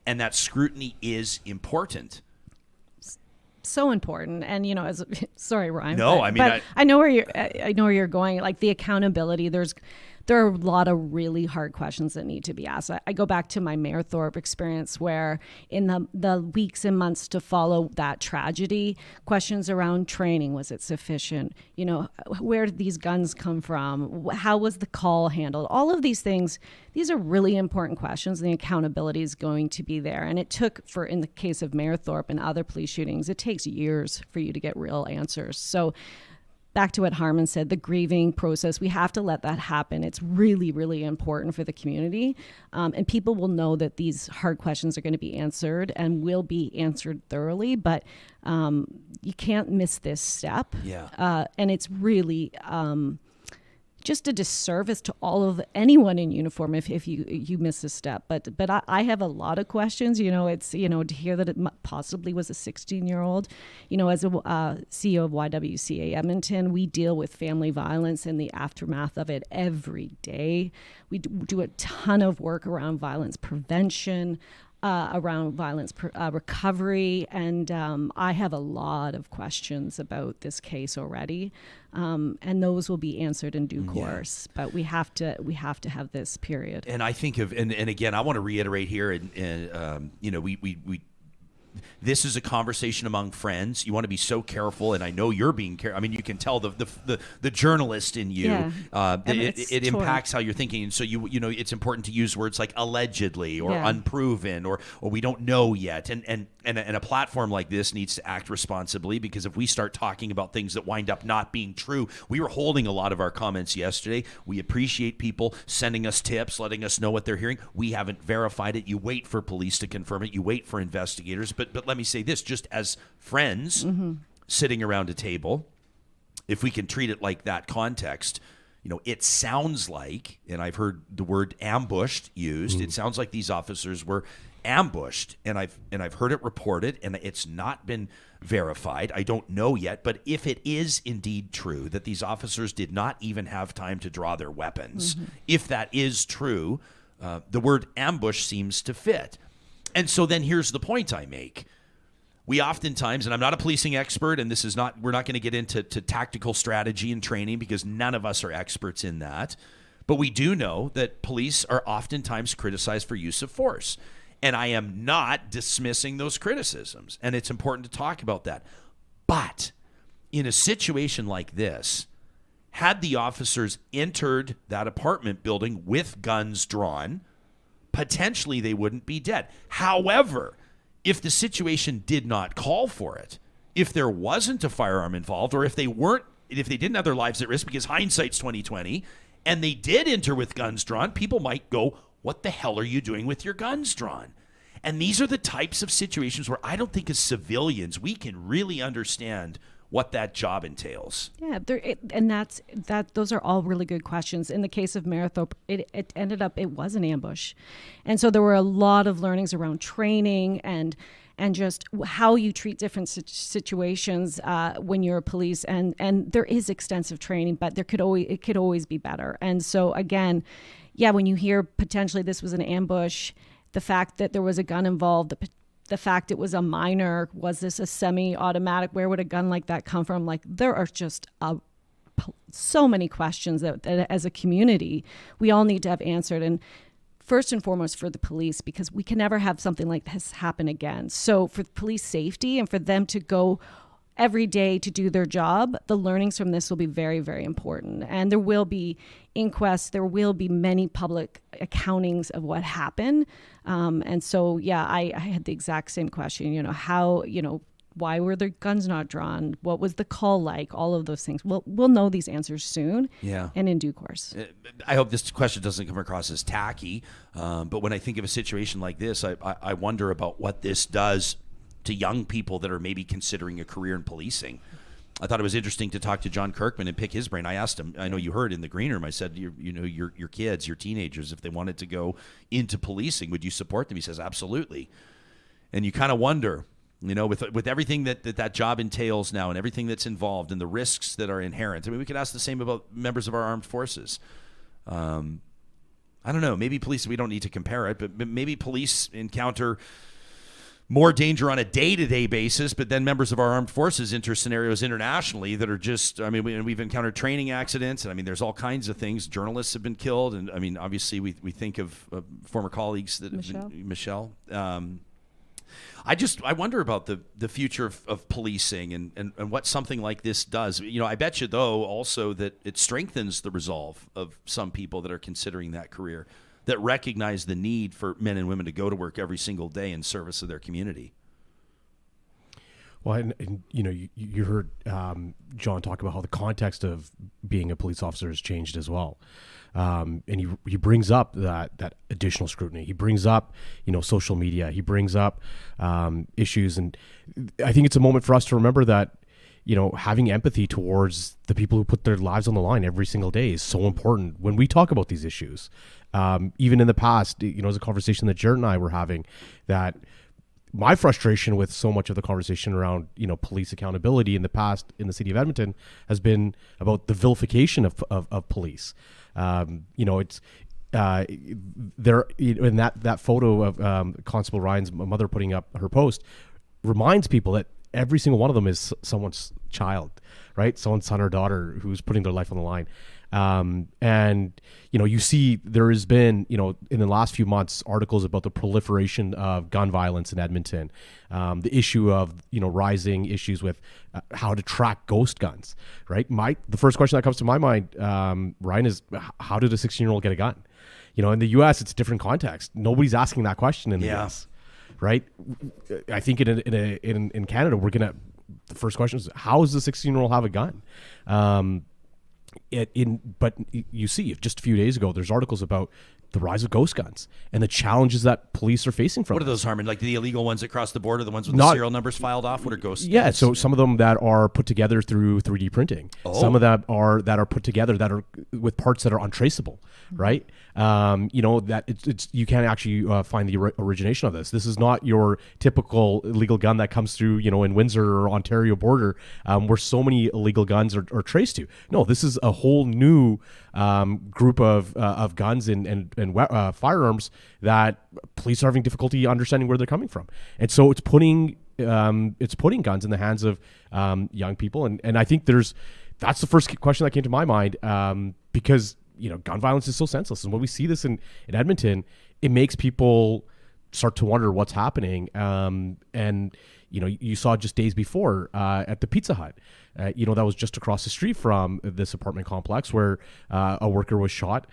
and that scrutiny is important. So important. And sorry, Ryan. No, but I know where you're going. Like the accountability, there are a lot of really hard questions that need to be asked. I go back to my Mayerthorpe experience, where in the weeks and months to follow that tragedy, questions around training, was it sufficient? Where did these guns come from? How was the call handled? All of these things, these are really important questions, and the accountability is going to be there. And it took, in the case of Mayerthorpe and other police shootings, it takes years for you to get real answers. So back to what Harman said, the grieving process, we have to let that happen. It's really, really important for the community. And people will know that these hard questions are going to be answered and will be answered thoroughly, but you can't miss this step. Yeah. And it's really just a disservice to anyone in uniform if you miss a step. But I have a lot of questions. It's to hear that it possibly was a 16-year-old. As a CEO of YWCA Edmonton, we deal with family violence and the aftermath of it every day. We do a ton of work around violence prevention, around violence recovery, and I have a lot of questions about this case already, and those will be answered in due course. But we have to have this period. And I think and again, I want to reiterate here, and we this is a conversation among friends. You want to be so careful, and I know you're being careful. You can tell the journalist in you. Yeah. It impacts how you're thinking, and so it's important to use words like allegedly or unproven or we don't know yet. And a platform like this needs to act responsibly, because if we start talking about things that wind up not being true, we were holding a lot of our comments yesterday. We appreciate people sending us tips, letting us know what they're hearing. We haven't verified it. You wait for police to confirm it. You wait for investigators. But let me say this, just as friends sitting around a table, if we can treat it like that context, it sounds like, and I've heard the word ambushed used, it sounds like these officers were ambushed, and I've heard it reported, and it's not been verified. I don't know yet, but if it is indeed true that these officers did not even have time to draw their weapons, if that is true, the word ambush seems to fit. And so then here's the point I make. We oftentimes, and I'm not a policing expert, and we're not going to get into tactical strategy and training, because none of us are experts in that. But we do know that police are oftentimes criticized for use of force. And I am not dismissing those criticisms. And it's important to talk about that. But in a situation like this, had the officers entered that apartment building with guns drawn, potentially they wouldn't be dead. However, if the situation did not call for it, if there wasn't a firearm involved, or if they didn't have their lives at risk, because hindsight's 20/20, and they did enter with guns drawn, people might go, what the hell are you doing with your guns drawn? And these are the types of situations where I don't think as civilians we can really understand what that job entails. Yeah, those are all really good questions. In the case of Mayerthorpe, it ended up, it was an ambush. And so there were a lot of learnings around training and just how you treat different situations when you're a police. And there is extensive training, but it could always be better. And so again, when you hear potentially this was an ambush, the fact that there was a gun involved, the fact it was a minor, was this a semi-automatic? Where would a gun like that come from? Like, there are just so many questions that as a community, we all need to have answered. And first and foremost for the police, because we can never have something like this happen again. So for police safety and for them to go every day to do their job, the learnings from this will be very, very important. And there will be inquests, there will be many public accountings of what happened. And so, I had the exact same question, how, Why were the guns not drawn? What was the call like? All of those things. We'll know these answers soon. Yeah. And in due course. I hope this question doesn't come across as tacky, but when I think of a situation like this, I wonder about what this does to young people that are maybe considering a career in policing. I thought it was interesting to talk to John Kirkman and pick his brain. I asked him, I know you heard in the green room, I said, your kids, your teenagers, if they wanted to go into policing, would you support them? He says, absolutely. And you kind of wonder, with everything that job entails now and everything that's involved and the risks that are inherent. I mean, we could ask the same about members of our armed forces. I don't know, maybe police, we don't need to compare it, but maybe police encounter more danger on a day-to-day basis, but then members of our armed forces enter scenarios internationally that are just, we've encountered training accidents, and there's all kinds of things. Journalists have been killed, and obviously we think of former colleagues that Michelle. I wonder about the future of policing and what something like this does. I bet you, though, also that it strengthens the resolve of some people that are considering that career, that recognize the need for men and women to go to work every single day in service of their community. Well, and you heard John talk about how the context of being a police officer has changed as well. And he brings up that additional scrutiny. He brings up, social media. He brings up issues. And I think it's a moment for us to remember that, having empathy towards the people who put their lives on the line every single day is so important when we talk about these issues. Even in the past, it was a conversation that Jarrett and I were having, that my frustration with so much of the conversation around, police accountability in the past in the city of Edmonton has been about the vilification of police. It's there in that photo of Constable Ryan's mother putting up her post reminds people that every single one of them is someone's child, right? Someone's son or daughter who's putting their life on the line. And you see there has been, in the last few months, articles about the proliferation of gun violence in Edmonton, the issue of, rising issues with how to track ghost guns, right? The first question that comes to my mind, Ryan, is how did a 16-year-old get a gun? In the U.S., it's a different context. Nobody's asking that question in the U.S., right? I think in Canada, the first question is, how does a 16-year-old have a gun? But you see, just a few days ago, there's articles about the rise of ghost guns and the challenges that police are facing from. What are those, Harman? Like the illegal ones across the border, the ones with the serial numbers filed off? What are ghost guns? Yeah, so some of them that are put together through 3D printing. Oh. Some of them that are put together that are with parts that are untraceable, right? That it's you can't actually find the origination of this. This is not your typical illegal gun that comes through, in Windsor or Ontario border, where so many illegal guns are traced to. No, this is a whole new group of guns and firearms that police are having difficulty understanding where they're coming from, and so it's putting guns in the hands of young people, and I think that's the first question that came to my mind, because gun violence is so senseless, and when we see this in Edmonton, it makes people start to wonder what's happening. And you saw just days before at the Pizza Hut, that was just across the street from this apartment complex where a worker was shot.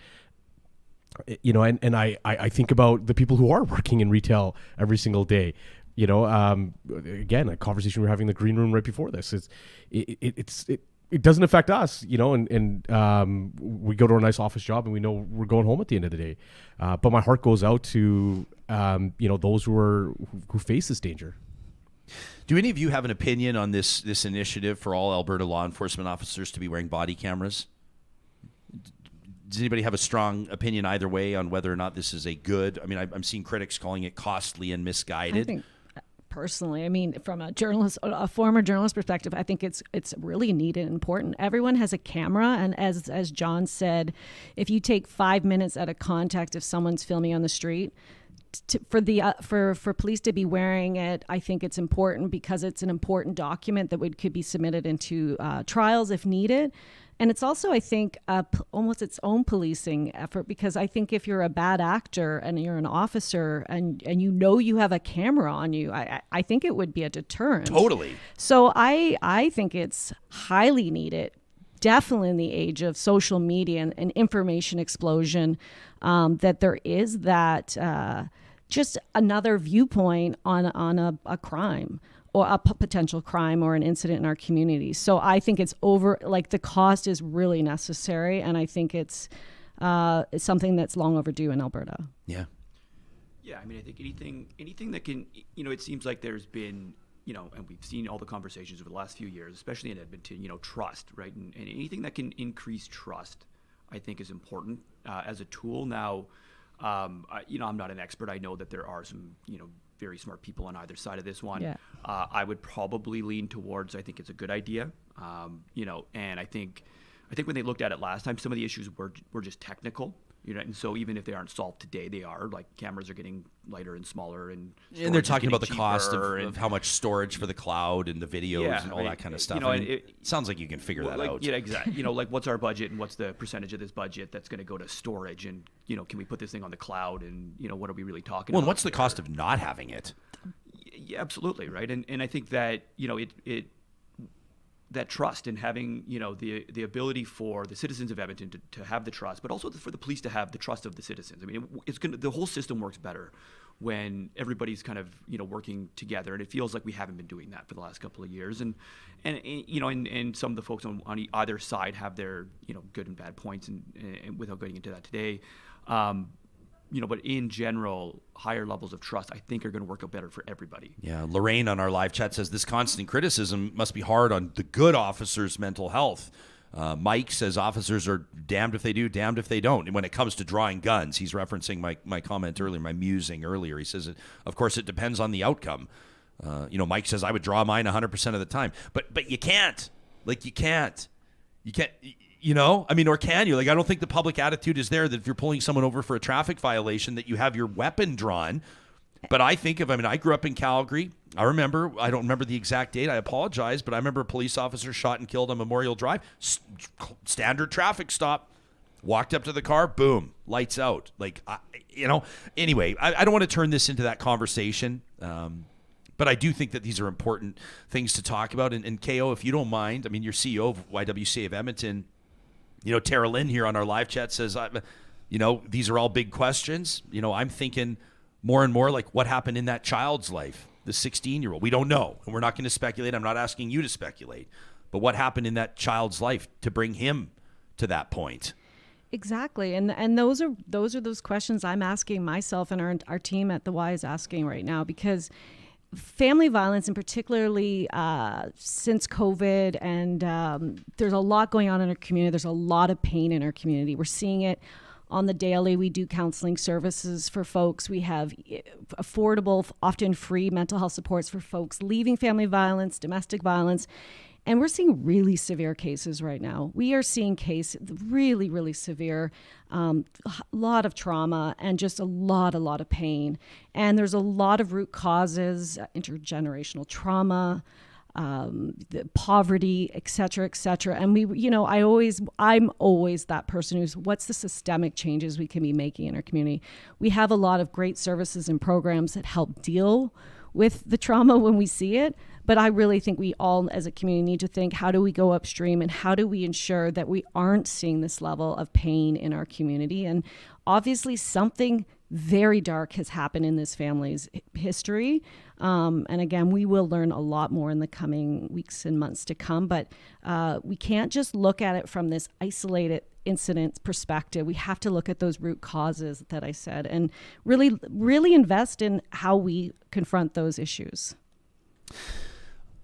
And I think about the people who are working in retail every single day. Again, a conversation we were having in the green room right before this. It doesn't affect us, and we go to a nice office job and we know we're going home at the end of the day. But my heart goes out to those who face this danger. Do any of you have an opinion on this initiative for all Alberta law enforcement officers to be wearing body cameras? Does anybody have a strong opinion either way on whether or not this is a good? I'm seeing critics calling it costly and misguided. I think personally, from a former journalist perspective, I think it's really needed and important. Everyone has a camera, and as John said, if you take 5 minutes at a contact if someone's filming on the street, for police to be wearing it, I think it's important because it's an important document that could be submitted into trials if needed. And it's also, I think, almost its own policing effort, because I think if you're a bad actor and you're an officer and you have a camera on you, I think it would be a deterrent. Totally. So I think it's highly needed, definitely in the age of social media and information explosion, that there is that just another viewpoint on a crime or a potential crime or an incident in our community. So I think it's the cost is really necessary, and I think it's something that's long overdue in Alberta. Yeah. Yeah, I mean, I think anything that can, it seems like there's been, and we've seen all the conversations over the last few years, especially in Edmonton, trust, right? And anything that can increase trust, I think, is important as a tool. Now, I'm not an expert. I know that there are some, very smart people on either side of this one. Yeah. I would probably lean towards, I think it's a good idea, and I think when they looked at it last time, some of the issues were just technical. And so even if they aren't solved today, they are. Like, cameras are getting lighter and smaller, and they're talking about the cheaper, cost of how much storage for the cloud and the videos and all right. that kind of stuff. It sounds like you can figure that out. Yeah, exactly. Like, what's our budget and what's the percentage of this budget that's going to go to storage, and can we put this thing on the cloud, and what are we really talking about? And what's the cost of not having it? Yeah, absolutely, right. And I think that that trust and having the ability for the citizens of Edmonton to have the trust, but also for the police to have the trust of the citizens. I mean, the whole system works better when everybody's kind of working together, and it feels like we haven't been doing that for the last couple of years. And some of the folks on either side have their good and bad points, and without going into that today. But in general, higher levels of trust, I think, are going to work out better for everybody. Yeah, Lorraine on our live chat says this constant criticism must be hard on the good officers' mental health. Mike says officers are damned if they do, damned if they don't. And when it comes to drawing guns, he's referencing my comment earlier, my musing earlier. He says, of course, it depends on the outcome. Mike says I would draw mine 100% of the time, but you can't. Like, you can't. Or can you? Like, I don't think the public attitude is there that if you're pulling someone over for a traffic violation that you have your weapon drawn. But I grew up in Calgary. I don't remember the exact date. I apologize, but I remember a police officer shot and killed on Memorial Drive. Standard traffic stop. Walked up to the car, boom, lights out. Anyway, I don't want to turn this into that conversation. But I do think that these are important things to talk about. And KO, if you don't mind, you're CEO of YWCA of Edmonton. Tara Lynn here on our live chat says, these are all big questions. I'm thinking more and more like what happened in that child's life, the 16-year-old. We don't know, and we're not going to speculate. I'm not asking you to speculate. But what happened in that child's life to bring him to that point? Exactly. And those are those questions I'm asking myself, and our team at the Y is asking right now, because family violence, and particularly since COVID, and there's a lot going on in our community. There's a lot of pain in our community. We're seeing it on the daily. We do counseling services for folks. We have affordable, often free mental health supports for folks leaving family violence, domestic violence. And we're seeing really severe cases right now. We are seeing cases really, really severe, a lot of trauma, and just a lot of pain. And there's a lot of root causes, intergenerational trauma, the poverty, et cetera, et cetera. And I'm always that person who's, what's the systemic changes we can be making in our community? We have a lot of great services and programs that help deal with the trauma when we see it. But I really think we all as a community need to think, how do we go upstream, and how do we ensure that we aren't seeing this level of pain in our community? And obviously something very dark has happened in this family's history. And again, we will learn a lot more in the coming weeks and months to come, but we can't just look at it from this isolated incident perspective. We have to look at those root causes that I said, and really, really invest in how we confront those issues.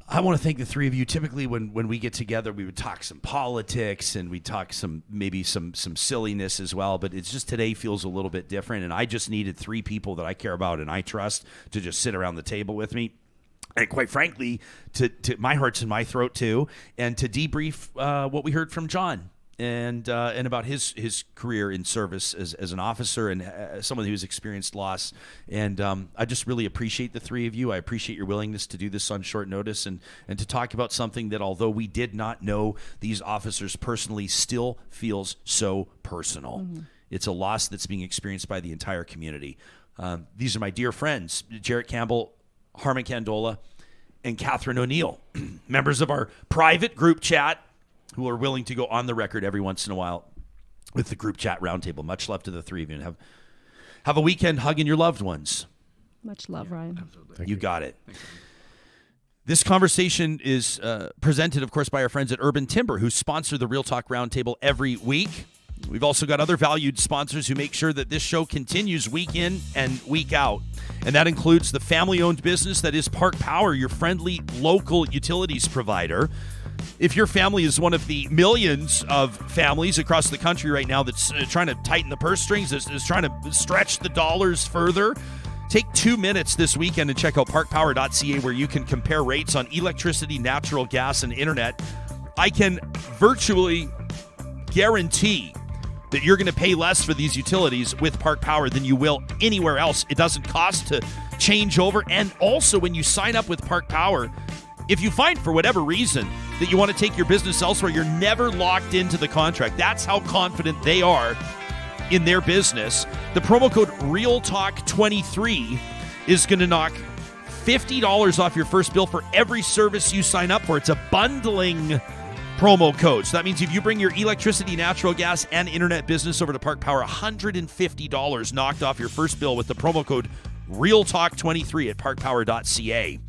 I want to thank the three of you. Typically, when we get together, we would talk some politics and we talk maybe some silliness as well. But it's just today feels a little bit different. And I just needed three people that I care about and I trust to just sit around the table with me. And quite frankly, to my heart's in my throat too, and to debrief what we heard from John and about his career in service as an officer and someone who's experienced loss. And I just really appreciate the three of you. I appreciate your willingness to do this on short notice and to talk about something that, although we did not know these officers personally, still feels so personal. Mm-hmm. It's a loss that's being experienced by the entire community. These are my dear friends, Jarrett Campbell, Harman Kandola, and Katherine O'Neill, members of our private group chat, who are willing to go on the record every once in a while with the group chat roundtable. Much love to the three of you, and have a weekend hugging your loved ones. Much love, Ryan. Absolutely. You got it. This conversation is presented, of course, by our friends at Urban Timber, who sponsor the Real Talk Roundtable every week. We've also got other valued sponsors who make sure that this show continues week in and week out. And that includes the family-owned business that is Park Power, your friendly local utilities provider. If your family is one of the millions of families across the country right now that's trying to tighten the purse strings, is trying to stretch the dollars further, take 2 minutes this weekend and check out parkpower.ca, where you can compare rates on electricity, natural gas, and internet. I can virtually guarantee that you're going to pay less for these utilities with Park Power than you will anywhere else. It doesn't cost to change over. And also, when you sign up with Park Power, if you find for whatever reason that you want to take your business elsewhere, you're never locked into the contract. That's how confident they are in their business. The promo code REALTALK23 is going to knock $50 off your first bill for every service you sign up for. It's a bundling promo code. So that means if you bring your electricity, natural gas, and internet business over to Park Power, $150 knocked off your first bill with the promo code REALTALK23 at parkpower.ca.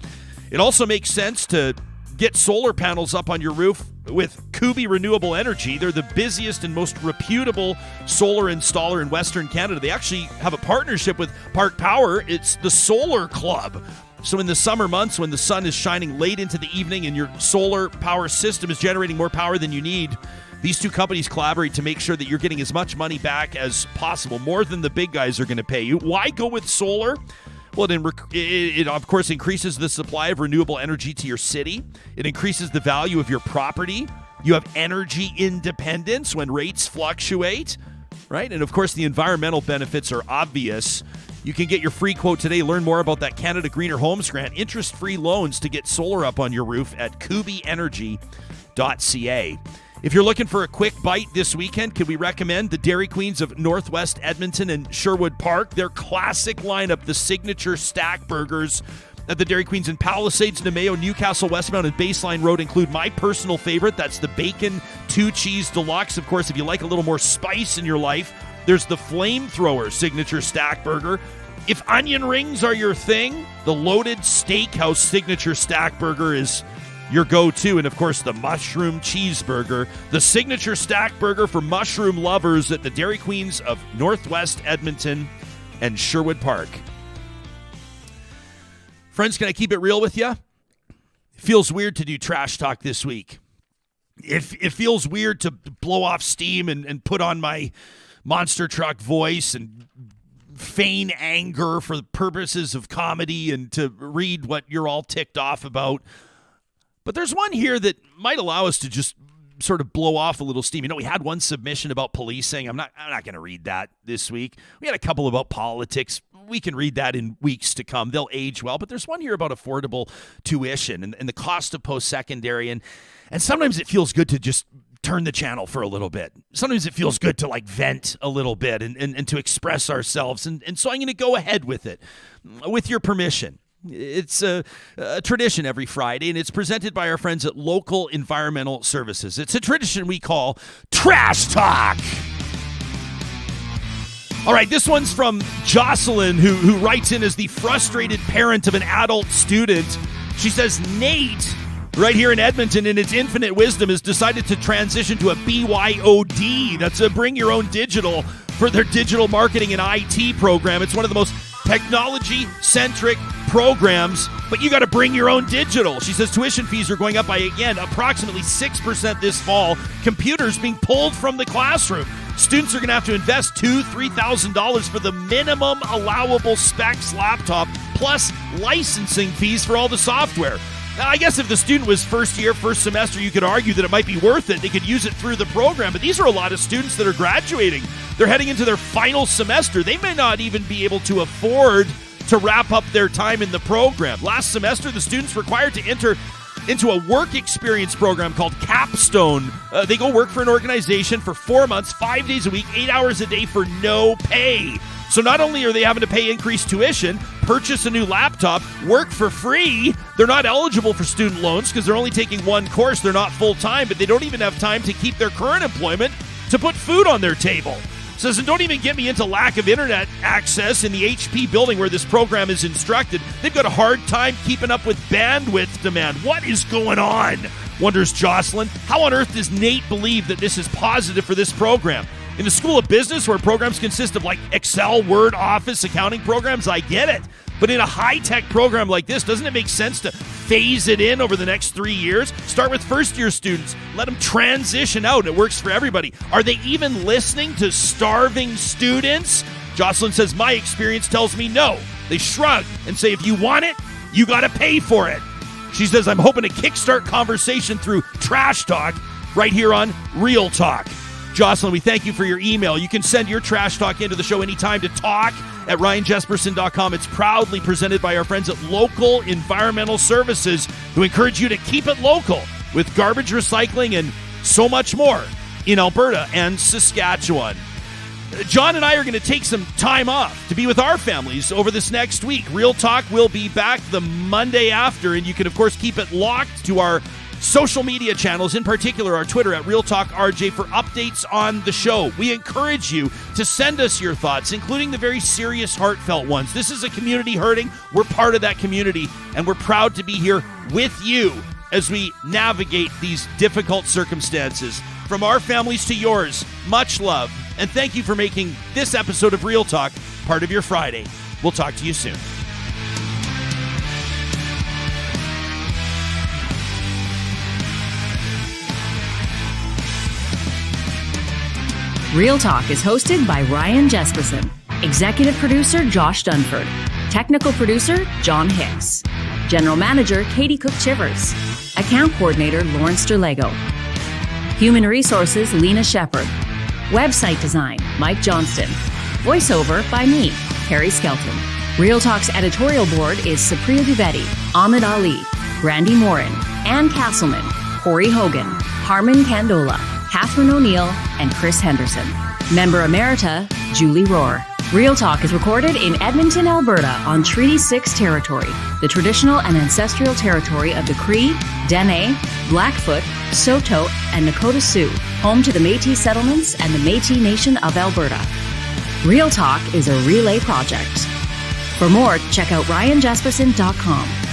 It also makes sense to get solar panels up on your roof with Kubi Renewable Energy. They're the busiest and most reputable solar installer in Western Canada. They actually have a partnership with Park Power. It's the Solar Club. So in the summer months when the sun is shining late into the evening and your solar power system is generating more power than you need, these two companies collaborate to make sure that you're getting as much money back as possible, more than the big guys are going to pay you. Why go with solar? Well, it of course increases the supply of renewable energy to your city. It increases the value of your property. You have energy independence when rates fluctuate, right? And of course, the environmental benefits are obvious. You can get your free quote today. Learn more about that Canada Greener Homes Grant. Interest-free loans to get solar up on your roof at kubienergy.ca. If you're looking for a quick bite this weekend, could we recommend the Dairy Queens of Northwest Edmonton and Sherwood Park? Their classic lineup, the signature stack burgers at the Dairy Queens in Palisades, Nemeo, Newcastle, Westmount, and Baseline Road include my personal favorite. That's the Bacon 2-Cheese Deluxe. Of course, if you like a little more spice in your life, there's the Flamethrower signature stack burger. If onion rings are your thing, the Loaded Steakhouse signature stack burger is your go-to. And of course, the Mushroom Cheeseburger, the signature stack burger for mushroom lovers at the Dairy Queens of Northwest Edmonton and Sherwood Park. Friends, can I keep it real with you? It feels weird to do trash talk this week. It feels weird to blow off steam and put on my monster truck voice and feign anger for the purposes of comedy and to read what you're all ticked off about. But there's one here that might allow us to just sort of blow off a little steam. You know, we had one submission about policing. I'm not going to read that this week. We had a couple about politics. We can read that in weeks to come. They'll age well. But there's one here about affordable tuition and the cost of post-secondary. And sometimes it feels good to just turn the channel for a little bit. Sometimes it feels good to vent a little bit and to express ourselves. And so I'm going to go ahead with it, with your permission. It's a tradition every Friday, and it's presented by our friends at Local Environmental Services. It's a tradition we call Trash Talk. All right, this one's from Jocelyne, who writes in as the frustrated parent of an adult student. She says, Nate, right here in Edmonton, in its infinite wisdom, has decided to transition to a BYOD. That's a Bring Your Own Digital for their digital marketing and IT program. It's one of the most technology-centric programs, but you got to bring your own digital. She says tuition fees are going up by, again, approximately 6% this fall. Computers being pulled from the classroom. Students are going to have to invest $2,000, $3,000 for the minimum allowable specs laptop, plus licensing fees for all the software. Now, I guess if the student was first year, first semester, you could argue that it might be worth it. They could use it through the program, but these are a lot of students that are graduating. They're heading into their final semester. They may not even be able to afford to wrap up their time in the program. Last semester, the students required to enter into a work experience program called Capstone. They go work for an organization for 4 months, 5 days a week, 8 hours a day for no pay. So not only are they having to pay increased tuition, purchase a new laptop, work for free, they're not eligible for student loans because they're only taking one course. They're not full-time, but they don't even have time to keep their current employment to put food on their table. Says, and don't even get me into lack of internet access in the HP building where this program is instructed. They've got a hard time keeping up with bandwidth demand. What is going on? Wonders Jocelyne. How on earth does Nate believe that this is positive for this program? In the School of Business, where programs consist of like Excel, Word, Office, accounting programs, I get it. But in a high-tech program like this, doesn't it make sense to phase it in over the next 3 years? Start with first-year students. Let them transition out. It works for everybody. Are they even listening to starving students? Jocelyne says, my experience tells me no. They shrug and say, if you want it, you got to pay for it. She says, I'm hoping to kickstart conversation through trash talk right here on Real Talk. Jocelyne, we thank you for your email. You can send your trash talk into the show anytime to talk at ryanjesperson.com. It's proudly presented by our friends at Local Environmental Services, who encourage you to keep it local with garbage recycling and so much more in Alberta and Saskatchewan. John and I are going to take some time off to be with our families over this next week. Real Talk will be back the Monday after, and you can, of course, keep it locked to our social media channels, in particular our Twitter at Real Talk RJ, for updates on the show. We encourage you to send us your thoughts, including the very serious, heartfelt ones. This is a community hurting. We're part of that community, and we're proud to be here with you as we navigate these difficult circumstances. From our families to yours, much love, and thank you for making this episode of Real Talk part of your Friday. We'll talk to you soon. Real Talk is hosted by Ryan Jesperson, executive producer Josh Dunford, technical producer John Hicks, general manager Katie Cook-Chivers, account coordinator Lawrence Derlego, human resources Lena Shepard, website design Mike Johnston, voiceover by me, Carrie Skelton. Real Talk's editorial board is Supriya Dwivedi, Ahmed Ali, Brandy Morin, Ann Castleman, Corey Hogan, Harman Kandola, Katherine O'Neill, and Chris Henderson. Member Emerita, Julie Rohr. Real Talk is recorded in Edmonton, Alberta on Treaty 6 territory, the traditional and ancestral territory of the Cree, Dene, Blackfoot, Saulteaux, and Nakota Sioux, home to the Métis settlements and the Métis Nation of Alberta. Real Talk is a relay project. For more, check out ryanjesperson.com.